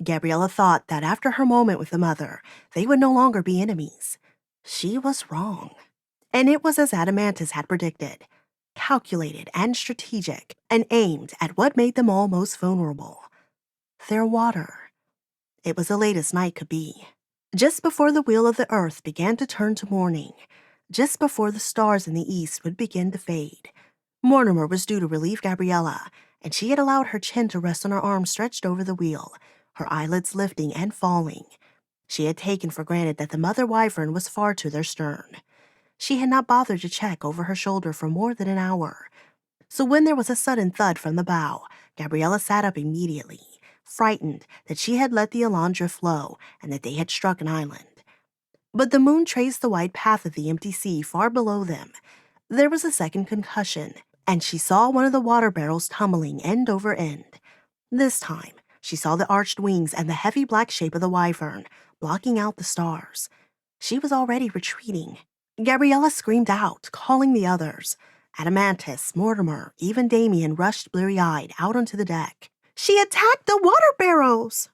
Gabriella thought that after her moment with the mother, they would no longer be enemies. She was wrong. And it was as Adamantus had predicted, calculated and strategic, and aimed at what made them all most vulnerable. Their water. It was the latest night could be. Just before the wheel of the earth began to turn to morning, just before the stars in the east would begin to fade, Mortimer was due to relieve Gabriella, and she had allowed her chin to rest on her arm stretched over the wheel, her eyelids lifting and falling. She had taken for granted that the mother wyvern was far to their stern. She had not bothered to check over her shoulder for more than an hour. So when there was a sudden thud from the bow, Gabriella sat up immediately, frightened that she had let the Elawn drift low and that they had struck an island. But the moon traced the white path of the empty sea far below them. There was a second concussion, and she saw one of the water barrels tumbling end over end. This time, she saw the arched wings and the heavy black shape of the wyvern, blocking out the stars. She was already retreating. Gabriella screamed out, calling the others. Adamantus, Mortimer, even Dameon rushed bleary-eyed out onto the deck. "She attacked the water barrels!"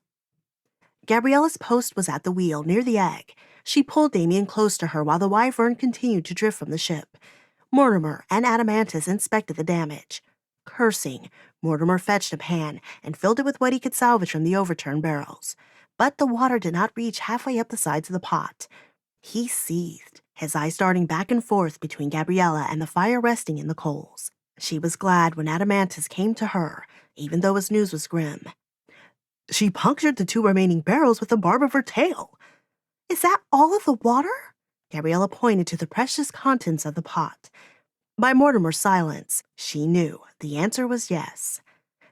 Gabriella's post was at the wheel, near the egg. She pulled Dameon close to her while the wyvern continued to drift from the ship. Mortimer and Adamantus inspected the damage. Cursing, Mortimer fetched a pan and filled it with what he could salvage from the overturned barrels. But the water did not reach halfway up the sides of the pot. He seethed, his eyes darting back and forth between Gabriella and the fire resting in the coals. She was glad when Adamantus came to her, even though his news was grim. "She punctured the 2 remaining barrels with the barb of her tail." "Is that all of the water?" Gabriella pointed to the precious contents of the pot. By Mortimer's silence, she knew the answer was yes.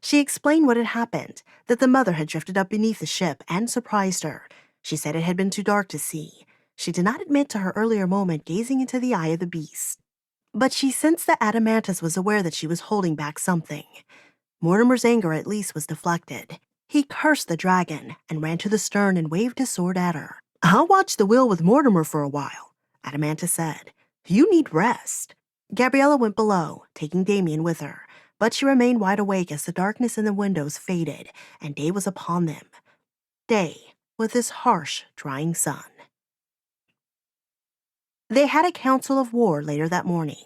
She explained what had happened, that the mother had drifted up beneath the ship and surprised her. She said it had been too dark to see. She did not admit to her earlier moment gazing into the eye of the beast. But she sensed that Adamantus was aware that she was holding back something. Mortimer's anger at least was deflected. He cursed the dragon and ran to the stern and waved his sword at her. "I'll watch the wheel with Mortimer for a while," Adamantus said. "You need rest." Gabriella went below, taking Dameon with her, but she remained wide awake as the darkness in the windows faded and day was upon them. Day with its harsh, drying sun. They had a council of war later that morning.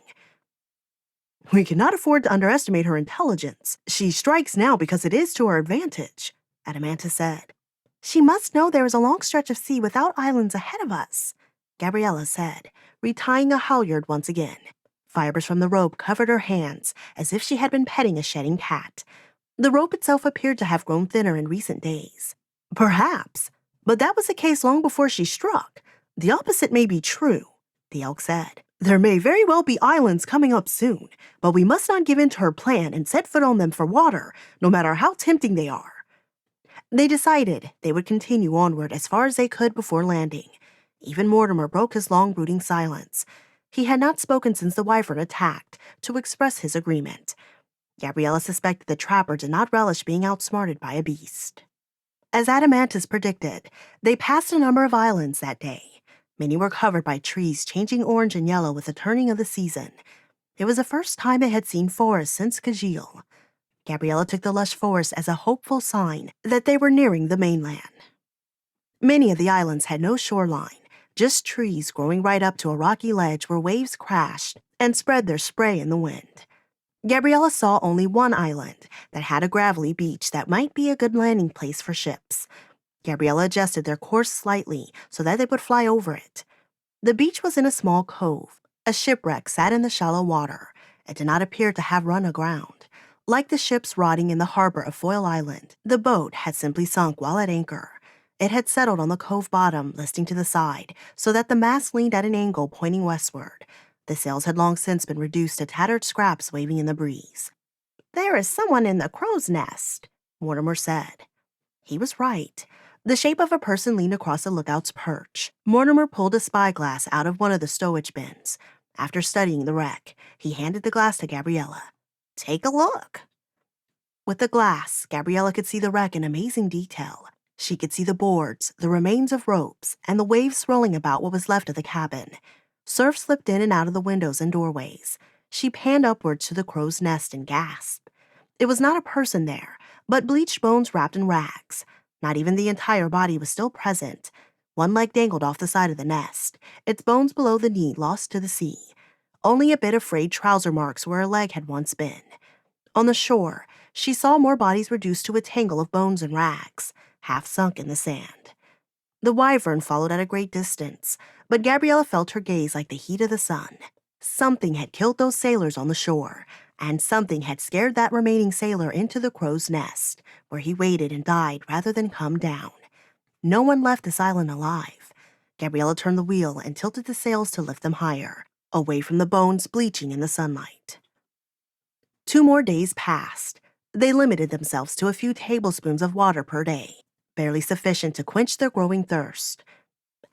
"We cannot afford to underestimate her intelligence. She strikes now because it is to her advantage," Adamantus said. "She must know there is a long stretch of sea without islands ahead of us," Gabriella said, retying a halyard once again. Fibers from the rope covered her hands as if she had been petting a shedding cat. The rope itself appeared to have grown thinner in recent days. "Perhaps, but that was the case long before she struck. The opposite may be true," the elk said. "There may very well be islands coming up soon, but we must not give in to her plan and set foot on them for water, no matter how tempting they are." They decided they would continue onward as far as they could before landing. Even Mortimer broke his long brooding silence. He had not spoken since the wyvern attacked to express his agreement. Gabriella suspected the trapper did not relish being outsmarted by a beast. As Adamantus predicted, they passed a number of islands that day. Many were covered by trees changing orange and yellow with the turning of the season. It was the first time they had seen forest since Kajil. Gabriella took the lush forest as a hopeful sign that they were nearing the mainland. Many of the islands had no shoreline, just trees growing right up to a rocky ledge where waves crashed and spread their spray in the wind. Gabriella saw only one island that had a gravelly beach that might be a good landing place for ships. Gabriella adjusted their course slightly so that they would fly over it. The beach was in a small cove. A shipwreck sat in the shallow water. It did not appear to have run aground. Like the ships rotting in the harbor of Foyle Island, the boat had simply sunk while at anchor. It had settled on the cove bottom, listing to the side, so that the mast leaned at an angle pointing westward. The sails had long since been reduced to tattered scraps waving in the breeze. "There is someone in the crow's nest," Mortimer said. He was right. The shape of a person leaned across the lookout's perch. Mortimer pulled a spyglass out of one of the stowage bins. After studying the wreck, he handed the glass to Gabriella. Take a look. With the glass, Gabriella could see the wreck in amazing detail. She could see the boards, the remains of ropes, and the waves swirling about what was left of the cabin. Surf slipped in and out of the windows and doorways. She panned upwards to the crow's nest and gasped. It was not a person there, but bleached bones wrapped in rags. Not even the entire body was still present. One leg dangled off the side of the nest, its bones below the knee lost to the sea. Only a bit of frayed trouser marks where a leg had once been. On the shore, she saw more bodies reduced to a tangle of bones and rags, half sunk in the sand. The wyvern followed at a great distance, but Gabriella felt her gaze like the heat of the sun. Something had killed those sailors on the shore, and something had scared that remaining sailor into the crow's nest, where he waited and died rather than come down. No one left this island alive. Gabriella turned the wheel and tilted the sails to lift them higher, away from the bones bleaching in the sunlight. 2 more days passed. They limited themselves to a few tablespoons of water per day, barely sufficient to quench their growing thirst.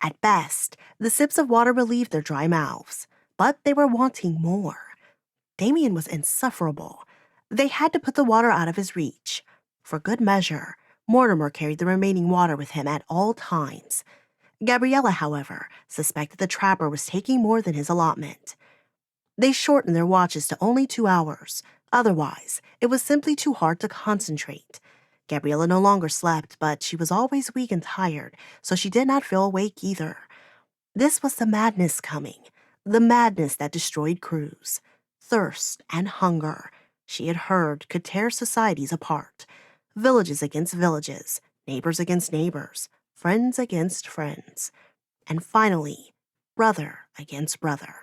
At best, the sips of water relieved their dry mouths, but they were wanting more. Dameon was insufferable. They had to put the water out of his reach. For good measure, Mortimer carried the remaining water with him at all times. Gabriella, however, suspected the trapper was taking more than his allotment. They shortened their watches to only 2 hours. Otherwise, it was simply too hard to concentrate. Gabriella no longer slept, but she was always weak and tired, so she did not feel awake either. This was the madness coming, the madness that destroyed crews. Thirst and hunger, she had heard, could tear societies apart. Villages against villages, neighbors against neighbors, friends against friends. And finally, brother against brother,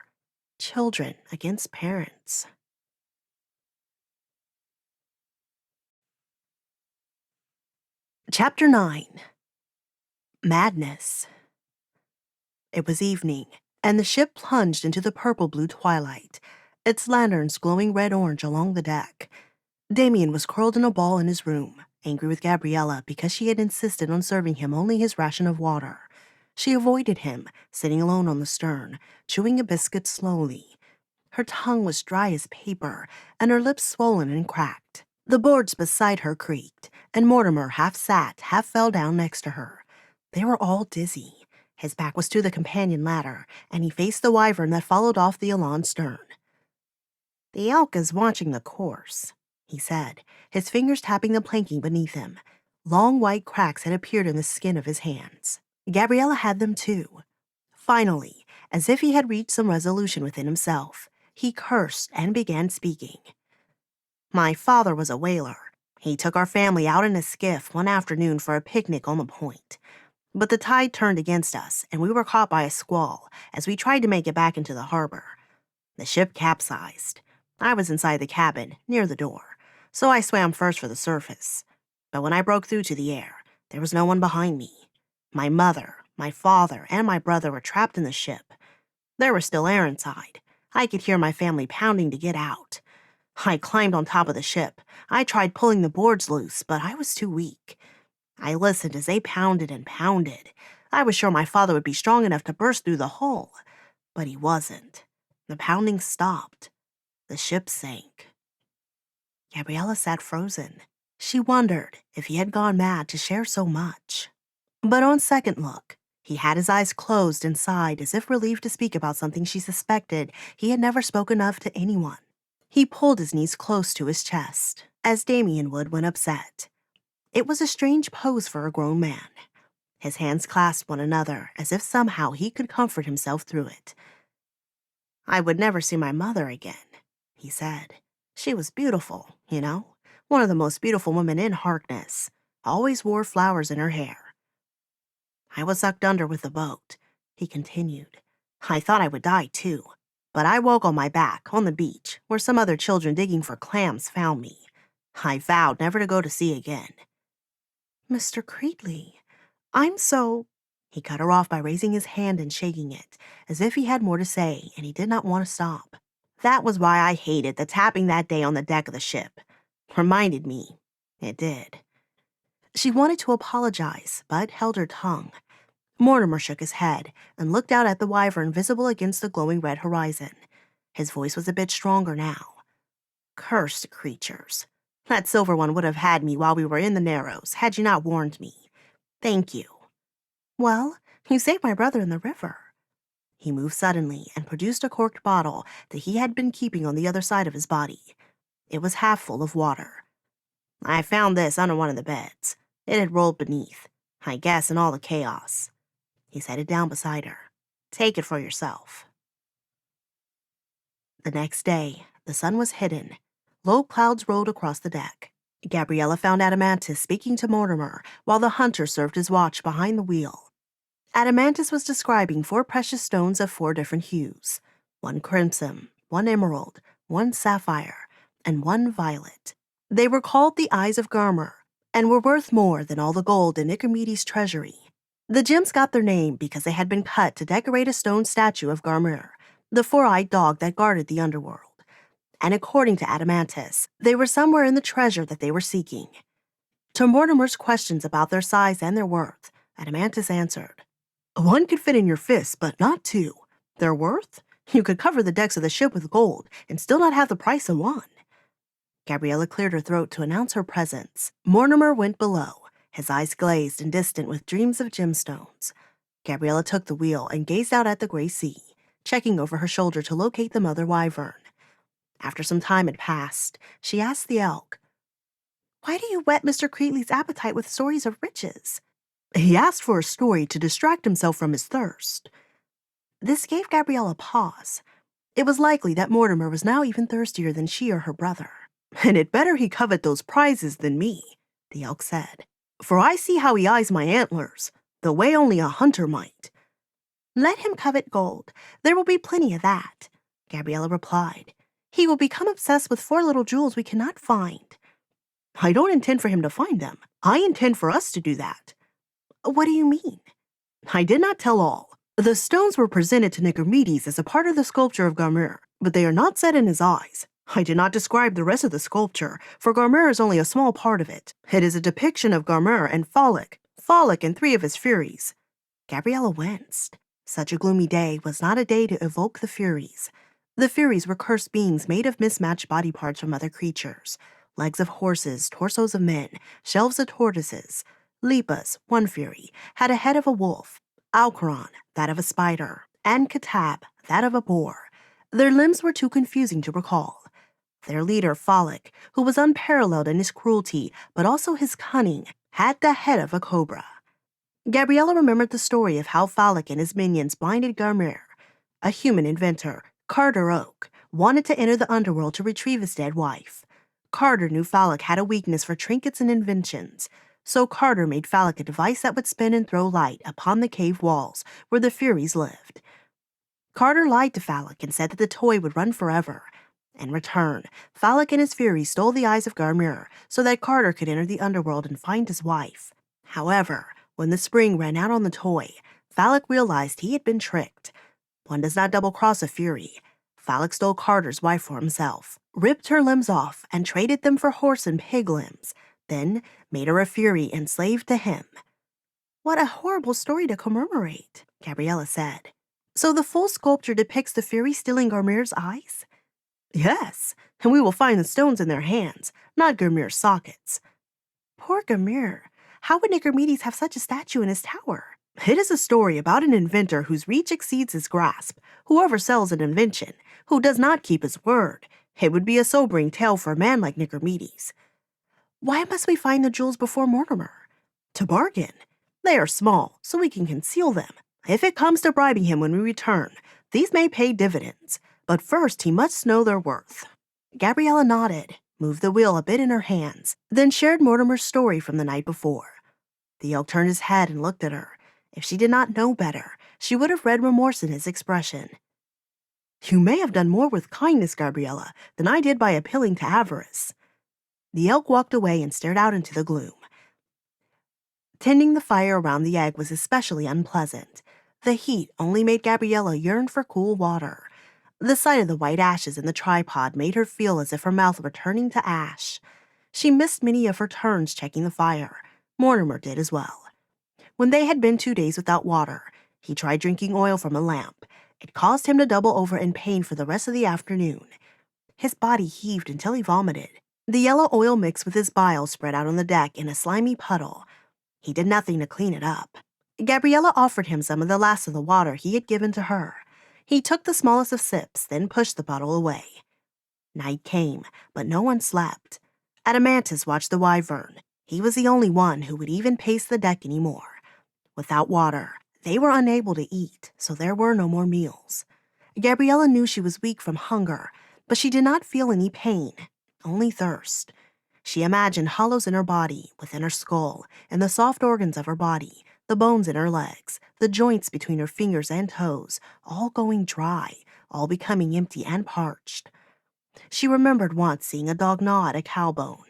children against parents. Chapter 9. Madness. It was evening, and the ship plunged into the purple-blue twilight, its lanterns glowing red-orange along the deck. Dameon was curled in a ball in his room, angry with Gabriella because she had insisted on serving him only his ration of water. She avoided him, sitting alone on the stern, chewing a biscuit slowly. Her tongue was dry as paper, and her lips swollen and cracked. The boards beside her creaked, and Mortimer half sat, half fell down next to her. They were all dizzy. His back was to the companion ladder, and he faced the wyvern that followed off the Elawn stern. "The elk is watching the course," he said, his fingers tapping the planking beneath him. Long white cracks had appeared in the skin of his hands. Gabriella had them too. Finally, as if he had reached some resolution within himself, he cursed and began speaking. "My father was a whaler. He took our family out in a skiff one afternoon for a picnic on the point. But the tide turned against us, and we were caught by a squall as we tried to make it back into the harbor. The ship capsized. I was inside the cabin, near the door, so I swam first for the surface. But when I broke through to the air, there was no one behind me. My mother, my father, and my brother were trapped in the ship. There was still air inside. I could hear my family pounding to get out. I climbed on top of the ship. I tried pulling the boards loose, but I was too weak. I listened as they pounded and pounded. I was sure my father would be strong enough to burst through the hull, but he wasn't. The pounding stopped. The ship sank." Gabriella sat frozen. She wondered if he had gone mad to share so much. But on second look, he had his eyes closed and sighed as if relieved to speak about something she suspected he had never spoken of to anyone. He pulled his knees close to his chest, as Dameon would when upset. It was a strange pose for a grown man. His hands clasped one another as if somehow he could comfort himself through it. "I would never see my mother again," he said. "She was beautiful, you know, one of the most beautiful women in Harkness. Always wore flowers in her hair. I was sucked under with the boat," he continued. "I thought I would die too, but I woke on my back on the beach where some other children digging for clams found me. I vowed never to go to sea again." "Mr. Creedley, I'm so—" He cut her off by raising his hand and shaking it, as if he had more to say, and he did not want to stop. "That was why I hated the tapping that day on the deck of the ship. Reminded me. It did." She She wanted to apologize, but held her tongue. Mortimer shook his head and looked out at the wyvern visible against the glowing red horizon. His voice was a bit stronger now. Cursed creatures. That silver one would have had me while we were in the Narrows, had you not warned me. Thank you. Well, you saved my brother in the river. He moved suddenly and produced a corked bottle that he had been keeping on the other side of his body. It was half full of water. I found this under one of the beds. It had rolled beneath, I guess in all the chaos. He set it down beside her. Take it for yourself. The next day, the sun was hidden. Low clouds rolled across the deck. Gabriella found Adamantus speaking to Mortimer while the hunter served his watch behind the wheel. Adamantus was describing 4 precious stones of 4 different hues. 1 crimson, 1 emerald, 1 sapphire, and 1 violet. They were called the Eyes of Garmer and were worth more than all the gold in Nicomedes's treasury. The gems got their name because they had been cut to decorate a stone statue of Garmer, the 4-eyed dog that guarded the underworld. And according to Adamantus, they were somewhere in the treasure that they were seeking. To Mortimer's questions about their size and their worth, Adamantus answered, 1 could fit in your fist, but not 2. Their worth? You could cover the decks of the ship with gold and still not have the price of 1. Gabriella cleared her throat to announce her presence. Mortimer went below, his eyes glazed and distant with dreams of gemstones. Gabriella took the wheel and gazed out at the gray sea, checking over her shoulder to locate the mother wyvern. After some time had passed, she asked the elk, Why do you whet Mr. Creeley's appetite with stories of riches? He asked for a story to distract himself from his thirst. This gave Gabriella pause. It was likely that Mortimer was now even thirstier than she or her brother. And it better he covet those prizes than me, the elk said. For I see how he eyes my antlers, the way only a hunter might. Let him covet gold. There will be plenty of that, Gabriella replied. He will become obsessed with 4 little jewels we cannot find. I don't intend for him to find them. I intend for us to do that. What do you mean? I did not tell all. The stones were presented to Nicomedes as a part of the sculpture of Garmer, but they are not set in his eyes. I did not describe the rest of the sculpture, for Garmer is only a small part of it. It is a depiction of Garmer and Phallic and 3 of his Furies. Gabriella winced. Such a gloomy day was not a day to evoke the Furies. The Furies were cursed beings made of mismatched body parts from other creatures. Legs of horses, torsos of men, shelves of tortoises. Lipas, 1 Fury, had a head of a wolf. Alcaron, that of a spider. And Katab, that of a boar. Their limbs were too confusing to recall. Their leader, Phallic, who was unparalleled in his cruelty, but also his cunning, had the head of a cobra. Gabriella remembered the story of how Phallic and his minions blinded Garmer. A human inventor, Carter Oak, wanted to enter the underworld to retrieve his dead wife. Carter knew Phallic had a weakness for trinkets and inventions, so Carter made Phallic a device that would spin and throw light upon the cave walls where the Furies lived. Carter lied to Phallic and said that the toy would run forever. In return, Phallic and his Furies stole the Eyes of Garmer so that Carter could enter the underworld and find his wife. However, when the spring ran out on the toy, Phallic realized he had been tricked. One does not double-cross a Fury. Phallic stole Carter's wife for himself, ripped her limbs off, and traded them for horse and pig limbs, then made her a Fury enslaved to him. What a horrible story to commemorate, Gabriella said. So the full sculpture depicts the Fury stealing Garmer's eyes? Yes, and we will find the stones in their hands, not Garmer's sockets. Poor Garmer. How would Nicomedes have such a statue in his tower? It is a story about an inventor whose reach exceeds his grasp, who oversells an invention, who does not keep his word. It would be a sobering tale for a man like Nicomedes. Why must we find the jewels before Mortimer? To bargain. They are small, so we can conceal them. If it comes to bribing him when we return, these may pay dividends, but first he must know their worth. Gabriella nodded, moved the wheel a bit in her hands, then shared Mortimer's story from the night before. The elk turned his head and looked at her. If she did not know better, she would have read remorse in his expression. You may have done more with kindness, Gabriella, than I did by appealing to avarice. The elk walked away and stared out into the gloom. Tending the fire around the egg was especially unpleasant. The heat only made Gabriella yearn for cool water. The sight of the white ashes in the tripod made her feel as if her mouth were turning to ash. She missed many of her turns checking the fire. Mortimer did as well. When they had been 2 days without water, he tried drinking oil from a lamp. It caused him to double over in pain for the rest of the afternoon. His body heaved until he vomited. The yellow oil mixed with his bile spread out on the deck in a slimy puddle. He did nothing to clean it up. Gabriella offered him some of the last of the water he had given to her. He took the smallest of sips, then pushed the bottle away. Night came, but no one slept. Adamantus watched the wyvern. He was the only one who would even pace the deck anymore. Without water, they were unable to eat, so there were no more meals. Gabriella knew she was weak from hunger, but she did not feel any pain, only thirst. She imagined hollows in her body, within her skull, and the soft organs of her body, the bones in her legs, the joints between her fingers and toes, all going dry, all becoming empty and parched. She remembered once seeing a dog gnaw at a cow bone.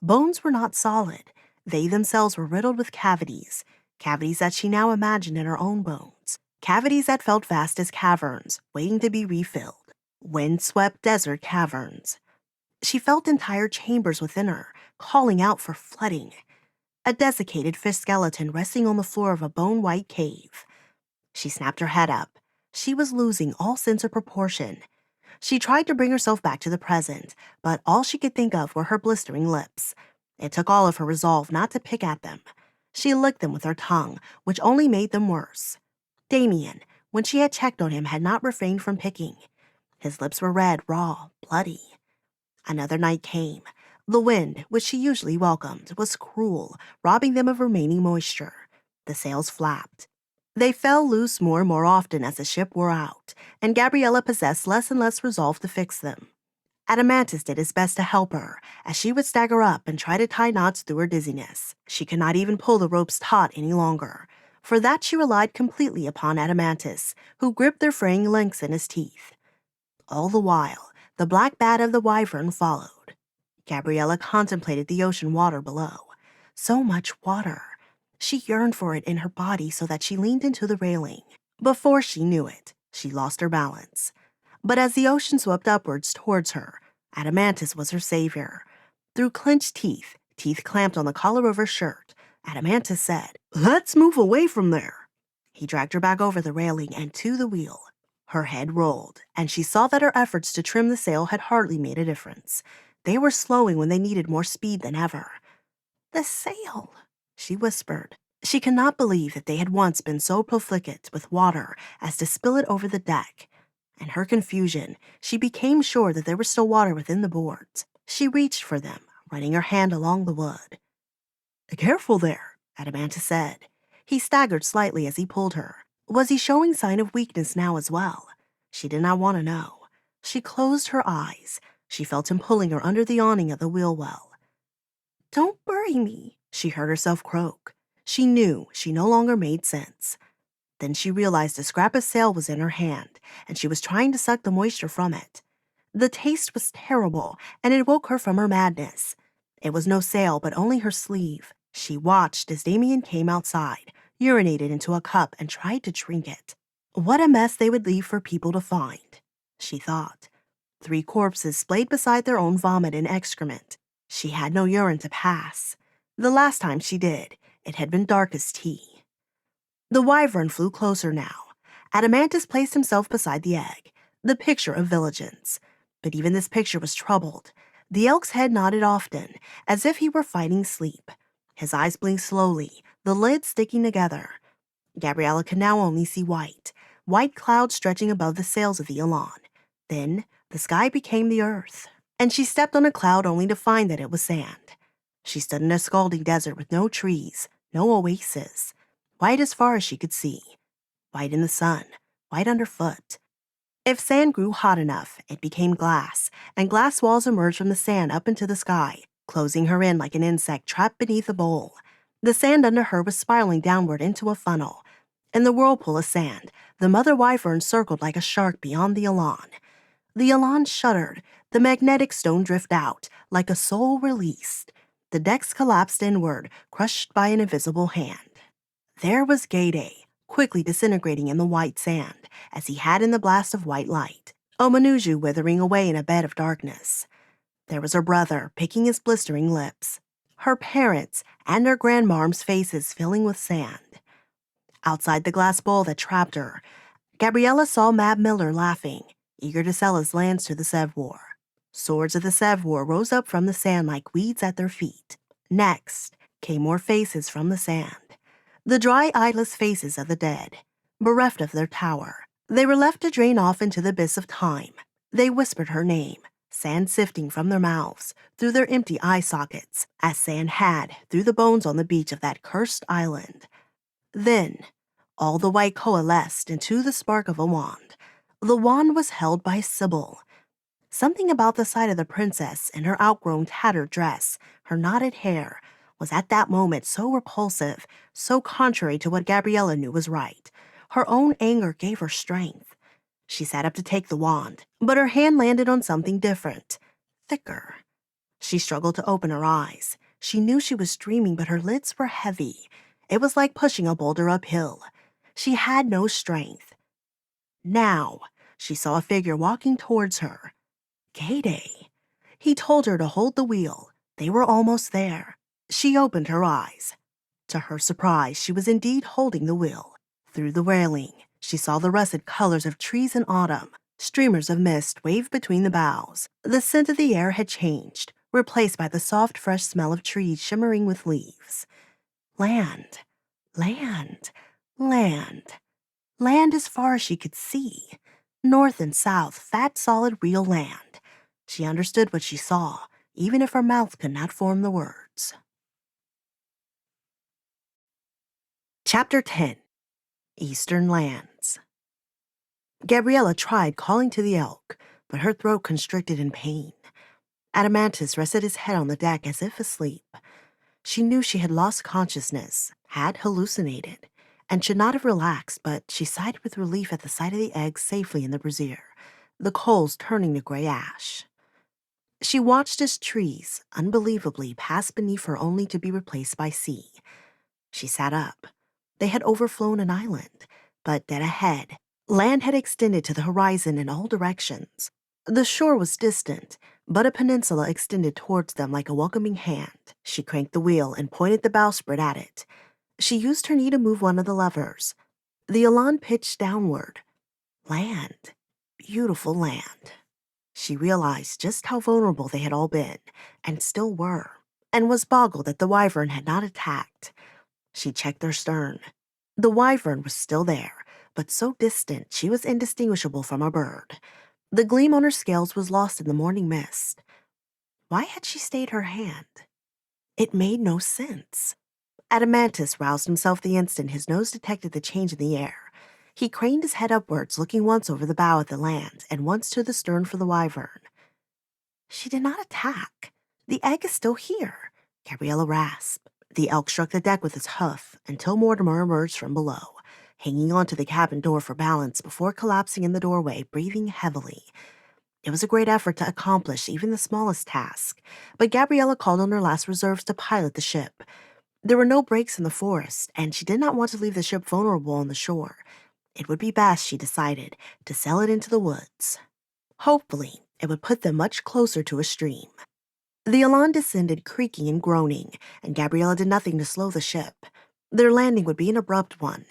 Bones were not solid. They themselves were riddled with cavities that she now imagined in her own bones, cavities that felt vast as caverns, waiting to be refilled, wind-swept desert caverns. She felt entire chambers within her, calling out for flooding. A desiccated fish skeleton resting on the floor of a bone-white cave. She snapped her head up. She was losing all sense of proportion. She tried to bring herself back to the present, but all she could think of were her blistering lips. It took all of her resolve not to pick at them. She licked them with her tongue, which only made them worse. Dameon, when she had checked on him, had not refrained from picking. His lips were red, raw, bloody. Another night came. The wind, which she usually welcomed, was cruel, robbing them of remaining moisture. The sails flapped. They fell loose more and more often as the ship wore out, and Gabriella possessed less and less resolve to fix them. Adamantus did his best to help her, as she would stagger up and try to tie knots through her dizziness. She could not even pull the ropes taut any longer. For that she relied completely upon Adamantus, who gripped their fraying links in his teeth. All the while, the black bat of the wyvern followed. Gabriella contemplated the ocean water below. So much water. She yearned for it in her body so that she leaned into the railing. Before she knew it, she lost her balance. But as the ocean swept upwards towards her, Adamantus was her savior. Through clenched teeth clamped on the collar of her shirt, Adamantus said, "Let's move away from there." He dragged her back over the railing and to the wheel. Her head rolled, and she saw that her efforts to trim the sail had hardly made a difference. They were slowing when they needed more speed than ever. "The sail," she whispered. She could not believe that they had once been so profligate with water as to spill it over the deck. In her confusion, she became sure that there was still water within the boards. She reached for them, running her hand along the wood. "Careful there," Adamantus said. He staggered slightly as he pulled her. Was he showing sign of weakness now as well? She did not want to know. She closed her eyes. She felt him pulling her under the awning of the wheel well. "Don't bury me," she heard herself croak. She knew she no longer made sense. Then she realized a scrap of sail was in her hand, and she was trying to suck the moisture from it. The taste was terrible, and it woke her from her madness. It was no sail, but only her sleeve. She watched as Dameon came outside, urinated into a cup, and tried to drink it. What a mess they would leave for people to find, she thought. 3 corpses splayed beside their own vomit and excrement. She had no urine to pass. The last time she did, it had been dark as tea. The wyvern flew closer now. Adamantus placed himself beside the egg, the picture of vigilance. But even this picture was troubled. The elk's head nodded often, as if he were fighting sleep. His eyes blinked slowly, the lids sticking together. Gabriella could now only see white clouds stretching above the sails of the Elawn. Then the sky became the earth, and she stepped on a cloud only to find that it was sand. She stood in a scalding desert with no trees, no oasis. White as far as she could see. White in the sun, white underfoot. If sand grew hot enough, it became glass, and glass walls emerged from the sand up into the sky, closing her in like an insect trapped beneath a bowl. The sand under her was spiraling downward into a funnel. In the whirlpool of sand, the mother wyvern circled like a shark beyond the Elawn. The Elawn shuddered, the magnetic stone drifted out, like a soul released. The decks collapsed inward, crushed by an invisible hand. There was Sade, quickly disintegrating in the white sand, as he had in the blast of white light, Omanuju withering away in a bed of darkness. There was her brother, picking his blistering lips. her parents and her grandmom's faces filling with sand. Outside the glass bowl that trapped her, Gabriella saw Mab Miller laughing, eager to sell his lands to the Servior. Swords of the Servior rose up from the sand like weeds at their feet. Next came more faces from the sand. The dry, eyeless faces of the dead, bereft of their tower. They were left to drain off into the abyss of time. They whispered her name, sand sifting from their mouths, through their empty eye sockets, as sand had through the bones on the beach of that cursed island. Then, all the white coalesced into the spark of a wand. The wand was held by Sybil. Something about the sight of the princess in her outgrown tattered dress, her knotted hair, was at that moment so repulsive, so contrary to what Gabriella knew was right. Her own anger gave her strength. She sat up to take the wand, but her hand landed on something different, thicker. She struggled to open her eyes. She knew she was dreaming, but her lids were heavy. It was like pushing a boulder uphill. She had no strength. Now, she saw a figure walking towards her. Sade. He told her to hold the wheel. They were almost there. She opened her eyes. To her surprise, she was indeed holding the wheel. Through the railing, she saw the russet colors of trees in autumn. Streamers of mist waved between the boughs. The scent of the air had changed, replaced by the soft, fresh smell of trees shimmering with leaves. Land, land, land. Land as far as she could see. North and south, fat, solid, real land. She understood what she saw, even if her mouth could not form the words. Chapter 10. Eastern Lands. Gabriella tried calling to the elk, but her throat constricted in pain. Adamantus rested his head on the deck as if asleep. She knew she had lost consciousness, had hallucinated, and should not have relaxed, but she sighed with relief at the sight of the eggs safely in the brazier, the coals turning to gray ash. She watched as trees, unbelievably, passed beneath her only to be replaced by sea. She sat up. They had overflown an island, but dead ahead, land had extended to the horizon in all directions. The shore was distant, but a peninsula extended towards them like a welcoming hand. She cranked the wheel and pointed the bowsprit at it. She used her knee to move one of the levers. The Elawn pitched downward. Land. Beautiful land. She realized just how vulnerable they had all been, and still were, and was boggled that the wyvern had not attacked. She checked their stern. The wyvern was still there, but so distant she was indistinguishable from a bird. The gleam on her scales was lost in the morning mist. Why had she stayed her hand? It made no sense. Adamantus roused himself the instant his nose detected the change in the air. He craned his head upwards, looking once over the bow at the land and once to the stern for the wyvern. She did not attack. The egg is still here, Gabriella rasped. The elk struck the deck with its hoof until Mortimer emerged from below, hanging onto the cabin door for balance before collapsing in the doorway, breathing heavily. It was a great effort to accomplish even the smallest task, but Gabriella called on her last reserves to pilot the ship. There were no breaks in the forest, and she did not want to leave the ship vulnerable on the shore. It would be best, she decided, to sail it into the woods. Hopefully, it would put them much closer to a stream. The Elawn descended, creaking and groaning, and Gabriella did nothing to slow the ship. Their landing would be an abrupt one.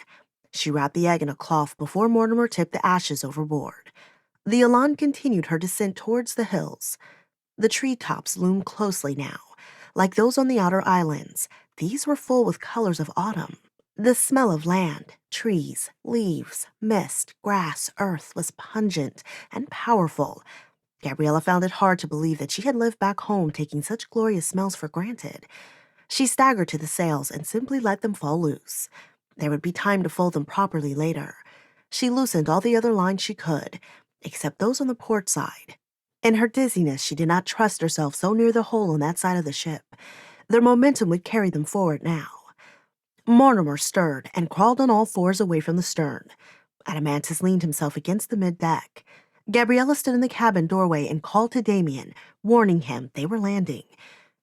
She wrapped the egg in a cloth before Mortimer tipped the ashes overboard. The Elawn continued her descent towards the hills. The treetops loomed closely now. Like those on the outer islands, these were full with colors of autumn. The smell of land, trees, leaves, mist, grass, earth was pungent and powerful. Gabriella found it hard to believe that she had lived back home taking such glorious smells for granted. She staggered to the sails and simply let them fall loose. There would be time to fold them properly later. She loosened all the other lines she could, except those on the port side. In her dizziness, she did not trust herself so near the hole on that side of the ship. Their momentum would carry them forward now. Mortimer stirred and crawled on all fours away from the stern. Adamantus leaned himself against the mid-deck. Gabriella stood in the cabin doorway and called to Dameon, warning him they were landing.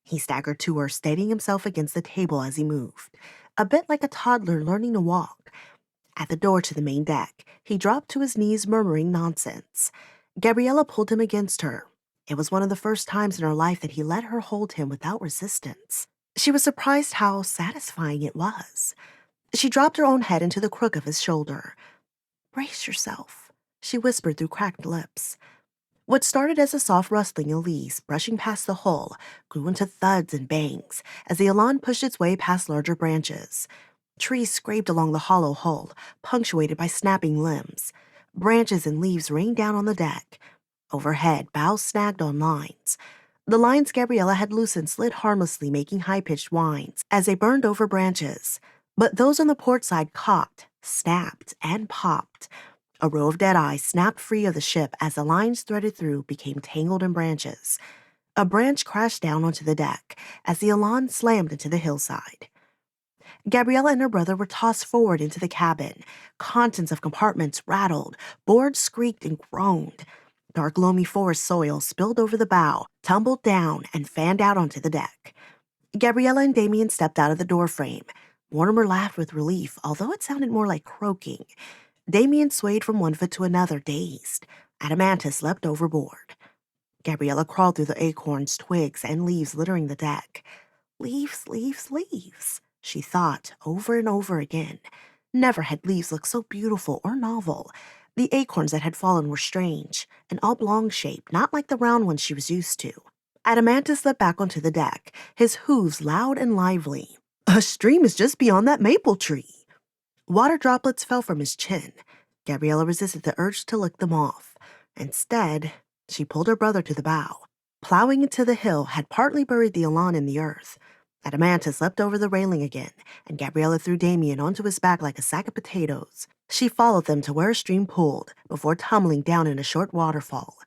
He staggered to her, steadying himself against the table as he moved, a bit like a toddler learning to walk. At the door to the main deck, he dropped to his knees, murmuring nonsense. Gabriella pulled him against her. It was one of the first times in her life that he let her hold him without resistance. She was surprised how satisfying it was. She dropped her own head into the crook of his shoulder. "Brace yourself," she whispered through cracked lips. What started as a soft rustling of leaves brushing past the hull grew into thuds and bangs as the Elawn pushed its way past larger branches. Trees scraped along the hollow hull, punctuated by snapping limbs. Branches and leaves rained down on the deck. Overhead, boughs snagged on lines. The lines Gabriella had loosened slid harmlessly, making high-pitched whines as they burned over branches. But those on the port side caught, snapped, and popped. A row of dead eyes snapped free of the ship as the lines threaded through became tangled in branches. A branch crashed down onto the deck as the Elawn slammed into the hillside. Gabriella and her brother were tossed forward into the cabin. Contents of compartments rattled, boards squeaked and groaned. Dark, loamy forest soil spilled over the bow, tumbled down, and fanned out onto the deck. Gabriella and Dameon stepped out of the doorframe. Mortimer laughed with relief, although it sounded more like croaking. Dameon swayed from one foot to another, dazed. Adamantus leapt overboard. Gabriella crawled through the acorns, twigs, and leaves littering the deck. Leaves, leaves, leaves, she thought over and over again. Never had leaves looked so beautiful or novel. The acorns that had fallen were strange, an oblong shape, not like the round ones she was used to. Adamantus leapt back onto the deck, his hooves loud and lively. "A stream is just beyond that maple tree." Water droplets fell from his chin. Gabriella resisted the urge to lick them off. Instead, she pulled her brother to the bow. Plowing into the hill had partly buried the Elawn in the earth. Adamantus leapt over the railing again, and Gabriella threw Dameon onto his back like a sack of potatoes. She followed them to where a stream pooled, before tumbling down in a short waterfall.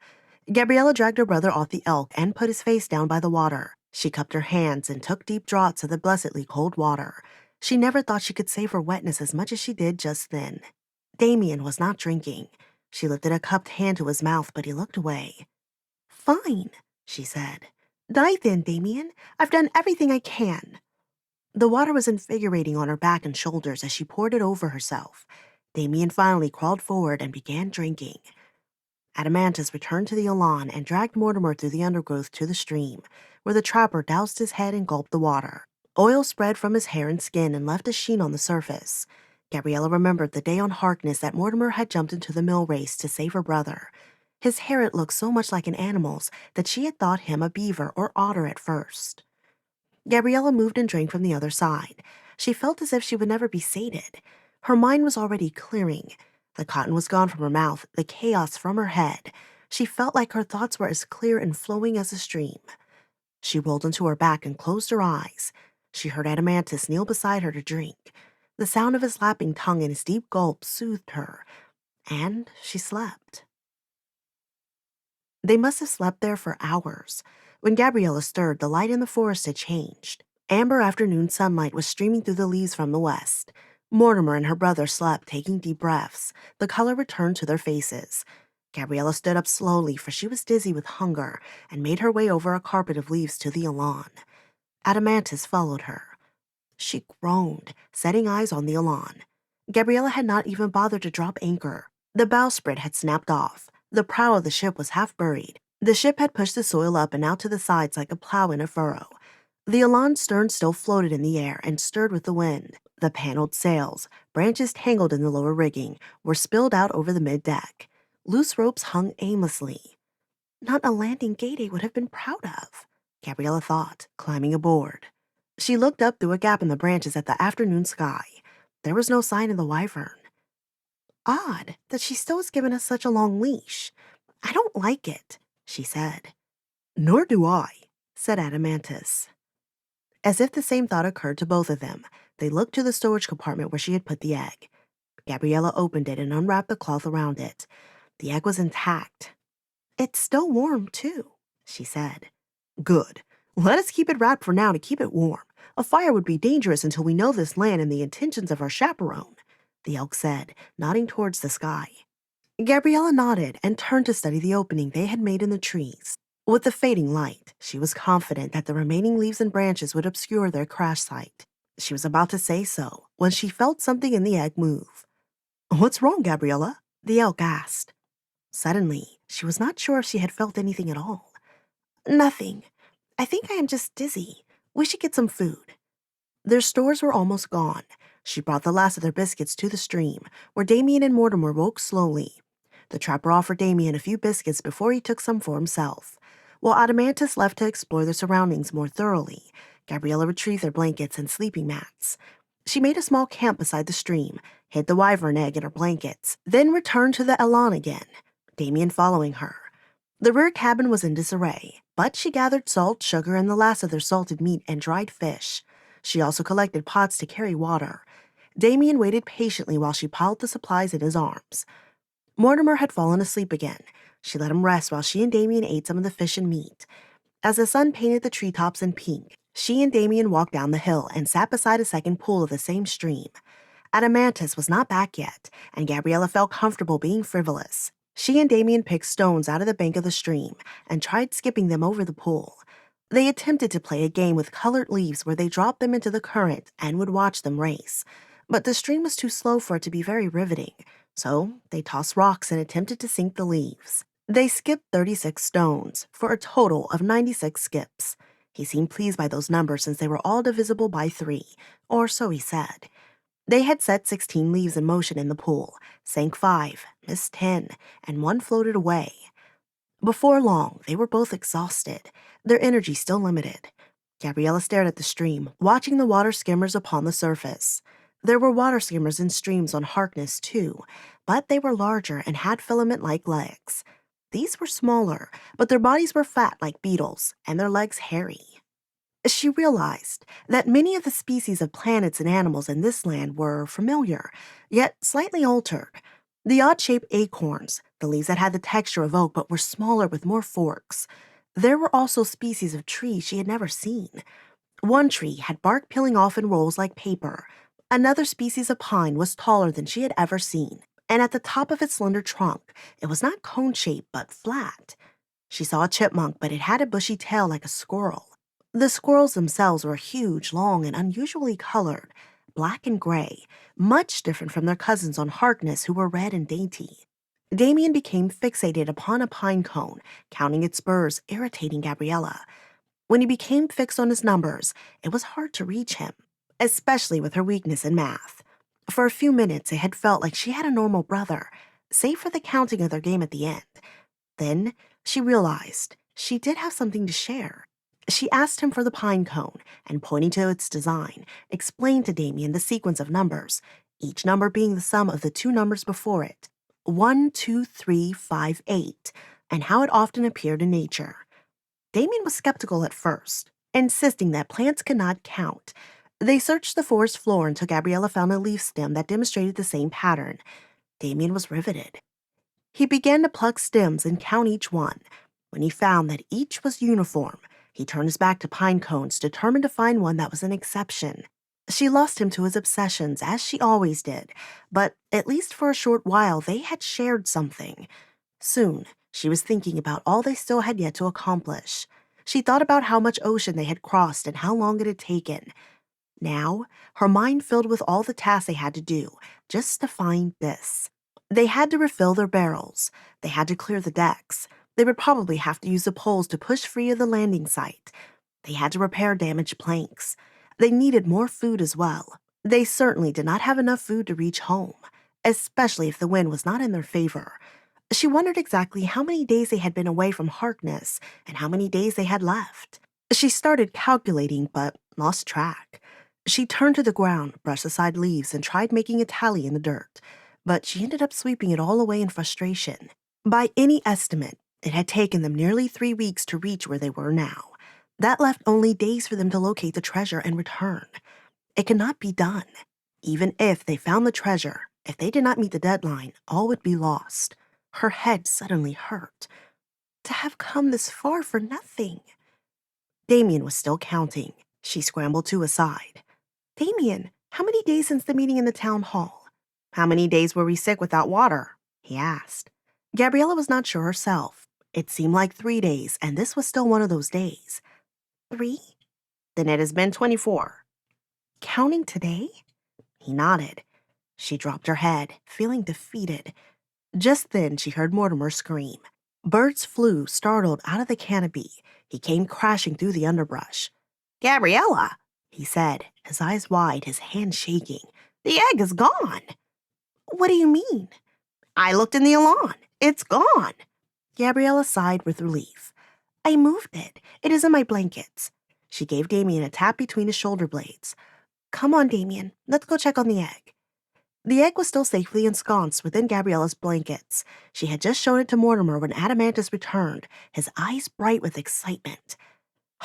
Gabriella dragged her brother off the elk and put his face down by the water. She cupped her hands and took deep draughts of the blessedly cold water. She never thought she could savor wetness as much as she did just then. Dameon was not drinking. She lifted a cupped hand to his mouth, but he looked away. "Fine," she said. "Dive in, Dameon. I've done everything I can." The water was invigorating on her back and shoulders as she poured it over herself. Dameon finally crawled forward and began drinking. Adamantus returned to the Elawn and dragged Mortimer through the undergrowth to the stream, where the trapper doused his head and gulped the water. Oil spread from his hair and skin and left a sheen on the surface. Gabriella remembered the day on Harkness that Mortimer had jumped into the mill race to save her brother. His hair had looked so much like an animal's that she had thought him a beaver or otter at first. Gabriella moved and drank from the other side. She felt as if she would never be sated. Her mind was already clearing. The cotton was gone from her mouth, the chaos from her head. She felt like her thoughts were as clear and flowing as a stream. She rolled onto her back and closed her eyes. She heard Adamantus kneel beside her to drink. The sound of his lapping tongue and his deep gulp soothed her, and she slept. They must have slept there for hours. When Gabriella stirred, the light in the forest had changed. Amber afternoon sunlight was streaming through the leaves from the west. Mortimer and her brother slept, taking deep breaths. The color returned to their faces. Gabriella stood up slowly, for she was dizzy with hunger, and made her way over a carpet of leaves to the Elawn. Adamantus followed her. She groaned, setting eyes on the Elawn. Gabriella had not even bothered to drop anchor. The bowsprit had snapped off. The prow of the ship was half buried. The ship had pushed the soil up and out to the sides like a plow in a furrow. The Elawn's stern still floated in the air and stirred with the wind. The paneled sails, branches tangled in the lower rigging, were spilled out over the mid-deck. Loose ropes hung aimlessly. Not a landing Gade would have been proud of, Gabriella thought, climbing aboard. She looked up through a gap in the branches at the afternoon sky. There was no sign of the wyvern. Odd that she still has given us such a long leash. I don't like it, she said. Nor do I, said Adamantus. As if the same thought occurred to both of them, they looked to the storage compartment where she had put the egg. Gabriella opened it and unwrapped the cloth around it. The egg was intact. It's still warm, too, she said. Good. Let us keep it wrapped for now to keep it warm. A fire would be dangerous until we know this land and the intentions of our chaperone, the elk said, nodding towards the sky. Gabriella nodded and turned to study the opening they had made in the trees. With the fading light, she was confident that the remaining leaves and branches would obscure their crash site. She was about to say so when she felt something in the egg move. What's wrong, Gabriella? The elk asked. Suddenly, she was not sure if she had felt anything at all. Nothing. I think I am just dizzy. We should get some food. Their stores were almost gone. She brought the last of their biscuits to the stream, where Dameon and Mortimer woke slowly. The trapper offered Dameon a few biscuits before he took some for himself. While Adamantus left to explore their surroundings more thoroughly, Gabriella retrieved their blankets and sleeping mats. She made a small camp beside the stream, hid the wyvern egg in her blankets, then returned to the Elawn again, Dameon following her. The rear cabin was in disarray, but she gathered salt, sugar, and the last of their salted meat and dried fish. She also collected pots to carry water. Dameon waited patiently while she piled the supplies in his arms. Mortimer had fallen asleep again. She let him rest while she and Dameon ate some of the fish and meat. As the sun painted the treetops in pink, she and Dameon walked down the hill and sat beside a second pool of the same stream. Adamantus was not back yet, and Gabriella felt comfortable being frivolous. She and Dameon picked stones out of the bank of the stream and tried skipping them over the pool. They attempted to play a game with colored leaves where they dropped them into the current and would watch them race. But the stream was too slow for it to be very riveting, so they tossed rocks and attempted to sink the leaves. They skipped 36 stones, for a total of 96 skips. He seemed pleased by those numbers since they were all divisible by 3, or so he said. They had set 16 leaves in motion in the pool, sank 5, missed 10, and 1 floated away. Before long, they were both exhausted, their energy still limited. Gabriella stared at the stream, watching the water skimmers upon the surface. There were water skimmers in streams on Harkness, too, but they were larger and had filament-like legs. These were smaller, but their bodies were fat like beetles, and their legs hairy. She realized that many of the species of planets and animals in this land were familiar, yet slightly altered. The odd-shaped acorns, the leaves that had the texture of oak but were smaller with more forks. There were also species of trees she had never seen. One tree had bark peeling off in rolls like paper. Another species of pine was taller than she had ever seen, and at the top of its slender trunk, it was not cone-shaped but flat. She saw a chipmunk, but it had a bushy tail like a squirrel. The squirrels themselves were huge, long, and unusually colored, black and gray, much different from their cousins on Harkness who were red and dainty. Dameon became fixated upon a pine cone, counting its spurs, irritating Gabriella. When he became fixed on his numbers, it was hard to reach him, especially with her weakness in math. For a few minutes, it had felt like she had a normal brother, save for the counting of their game at the end. Then she realized she did have something to share. She asked him for the pine cone and, pointing to its design, explained to Dameon the sequence of numbers, each number being the sum of the 2 numbers before it, 1, 2, 3, 5, 8, and how it often appeared in nature. Dameon was skeptical at first, insisting that plants could not count. They searched the forest floor until Gabriella found a leaf stem that demonstrated the same pattern. Dameon was riveted. He began to pluck stems and count each one. When he found that each was uniform, he turned his back to pine cones, determined to find one that was an exception. She lost him to his obsessions, as she always did, but at least for a short while they had shared something. Soon, she was thinking about all they still had yet to accomplish. She thought about how much ocean they had crossed and how long it had taken. Now, her mind filled with all the tasks they had to do, just to find this. They had to refill their barrels. They had to clear the decks. They would probably have to use the poles to push free of the landing site. They had to repair damaged planks. They needed more food as well. They certainly did not have enough food to reach home, especially if the wind was not in their favor. She wondered exactly how many days they had been away from Harkness and how many days they had left. She started calculating but lost track. She turned to the ground, brushed aside leaves, and tried making a tally in the dirt, but she ended up sweeping it all away in frustration. By any estimate, it had taken them nearly 3 weeks to reach where they were now. That left only days for them to locate the treasure and return. It could not be done. Even if they found the treasure, if they did not meet the deadline, all would be lost. Her head suddenly hurt. To have come this far for nothing. Dameon was still counting. She scrambled to his side. Dameon, how many days since the meeting in the town hall? How many days were we sick without water? He asked. Gabriella was not sure herself. It seemed like 3 days, and this was still one of those days. 3? Then it has been 24. Counting today? He nodded. She dropped her head, feeling defeated. Just then she heard Mortimer scream. Birds flew, startled, out of the canopy. He came crashing through the underbrush. Gabriella, he said, his eyes wide, his hands shaking. The egg is gone. What do you mean? I looked in the Elawn. It's gone. Gabriella sighed with relief. I moved it. It is in my blankets. She gave Dameon a tap between his shoulder blades. Come on, Dameon. Let's go check on the egg. The egg was still safely ensconced within Gabriella's blankets. She had just shown it to Mortimer when Adamantus returned, his eyes bright with excitement.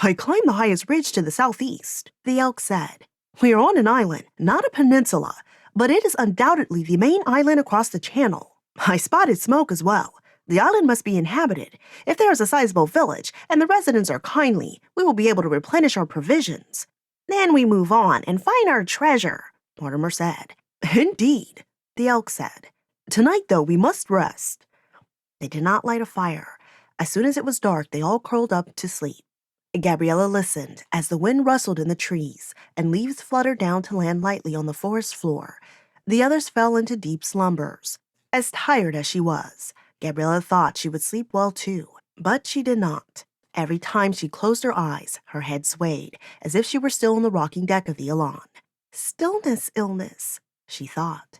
I climbed the highest ridge to the southeast, the elk said. We are on an island, not a peninsula, but it is undoubtedly the main island across the channel. I spotted smoke as well. The island must be inhabited. If there is a sizable village and the residents are kindly, we will be able to replenish our provisions. Then we move on and find our treasure, Mortimer said. Indeed, the elk said. Tonight, though, we must rest. They did not light a fire. As soon as it was dark, they all curled up to sleep. Gabriella listened as the wind rustled in the trees and leaves fluttered down to land lightly on the forest floor. The others fell into deep slumbers. As tired as she was, Gabriella thought she would sleep well too, but she did not. Every time she closed her eyes, her head swayed, as if she were still on the rocking deck of the Elawn. Stillness, illness, she thought.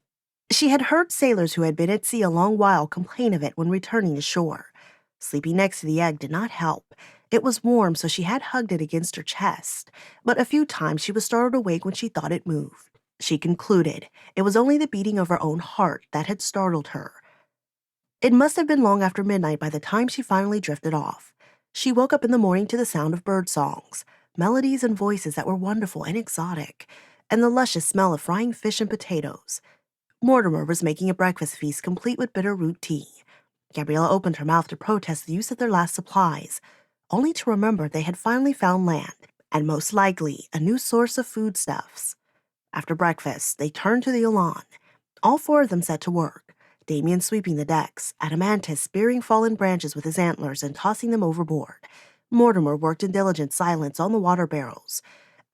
She had heard sailors who had been at sea a long while complain of it when returning to shore. Sleeping next to the egg did not help. It was warm, so she had hugged it against her chest, but a few times she was startled awake when she thought it moved. She concluded it was only the beating of her own heart that had startled her. It must have been long after midnight by the time she finally drifted off. She woke up in the morning to the sound of bird songs, melodies and voices that were wonderful and exotic, and the luscious smell of frying fish and potatoes. Mortimer was making a breakfast feast complete with bitter root tea. Gabriella opened her mouth to protest the use of their last supplies, only to remember they had finally found land, and most likely a new source of foodstuffs. After breakfast, they turned to the Elawn. All four of them set to work, Dameon sweeping the decks, Adamantus spearing fallen branches with his antlers and tossing them overboard. Mortimer worked in diligent silence on the water barrels.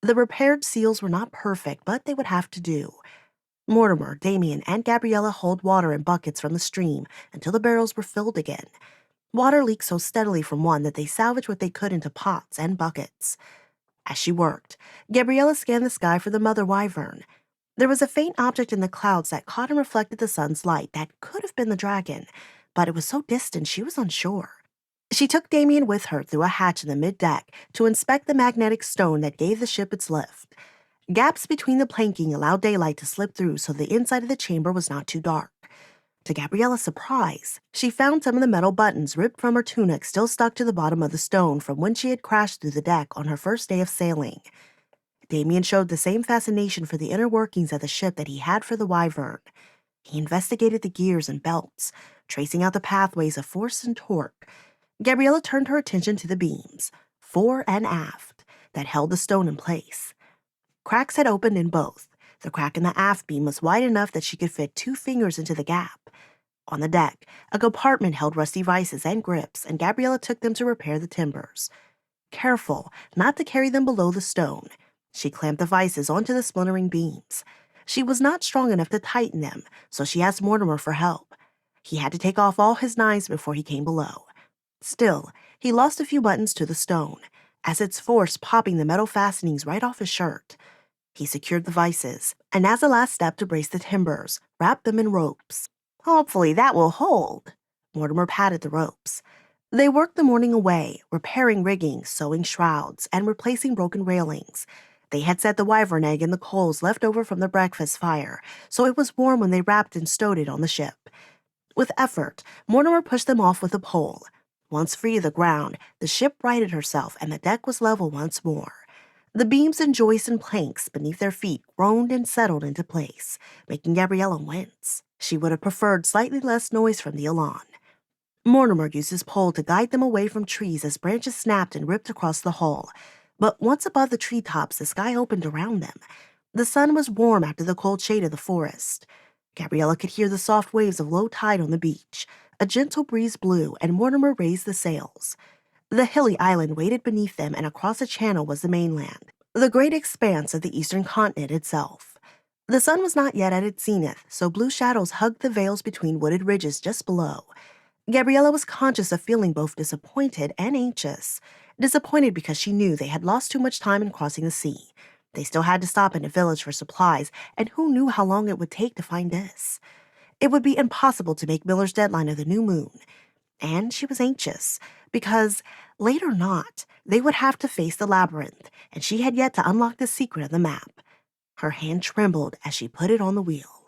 The repaired seals were not perfect, but they would have to do. Mortimer, Dameon, and Gabriella hauled water in buckets from the stream until the barrels were filled again. Water leaked so steadily from one that they salvaged what they could into pots and buckets. As she worked, Gabriella scanned the sky for the mother wyvern. There was a faint object in the clouds that caught and reflected the sun's light that could have been the dragon, but it was so distant she was unsure. She took Dameon with her through a hatch in the mid-deck to inspect the magnetic stone that gave the ship its lift. Gaps between the planking allowed daylight to slip through so the inside of the chamber was not too dark. To Gabriella's surprise, she found some of the metal buttons ripped from her tunic still stuck to the bottom of the stone from when she had crashed through the deck on her first day of sailing. Dameon showed the same fascination for the inner workings of the ship that he had for the wyvern. He investigated the gears and belts, tracing out the pathways of force and torque. Gabriella turned her attention to the beams, fore and aft, that held the stone in place. Cracks had opened in both. The crack in the aft beam was wide enough that she could fit 2 fingers into the gap. On the deck, a compartment held rusty vices and grips, and Gabriella took them to repair the timbers. Careful not to carry them below the stone, she clamped the vices onto the splintering beams. She was not strong enough to tighten them, so she asked Mortimer for help. He had to take off all his knives before he came below. Still, he lost a few buttons to the stone, as its force popping the metal fastenings right off his shirt. He secured the vices, and as a last step to brace the timbers, wrapped them in ropes. Hopefully that will hold. Mortimer patted the ropes. They worked the morning away, repairing rigging, sewing shrouds, and replacing broken railings. They had set the wyvern egg in the coals left over from the breakfast fire, so it was warm when they wrapped and stowed it on the ship. With effort, Mortimer pushed them off with a pole. Once free of the ground, the ship righted herself and the deck was level once more. The beams and joists and planks beneath their feet groaned and settled into place, making Gabriella wince. She would have preferred slightly less noise from the Elawn. Mortimer used his pole to guide them away from trees as branches snapped and ripped across the hull. But once above the treetops, the sky opened around them. The sun was warm after the cold shade of the forest. Gabriella could hear the soft waves of low tide on the beach. A gentle breeze blew, and Mortimer raised the sails. The hilly island waited beneath them, and across the channel was the mainland, the great expanse of the eastern continent itself. The sun was not yet at its zenith, so blue shadows hugged the vales between wooded ridges just below. Gabriella was conscious of feeling both disappointed and anxious. disappointed because she knew they had lost too much time in crossing the sea. They still had to stop in a village for supplies, and who knew how long it would take to find this? It would be impossible to make Miller's deadline of the new moon. And she was anxious, because, late or not, they would have to face the labyrinth, and she had yet to unlock the secret of the map. Her hand trembled as she put it on the wheel.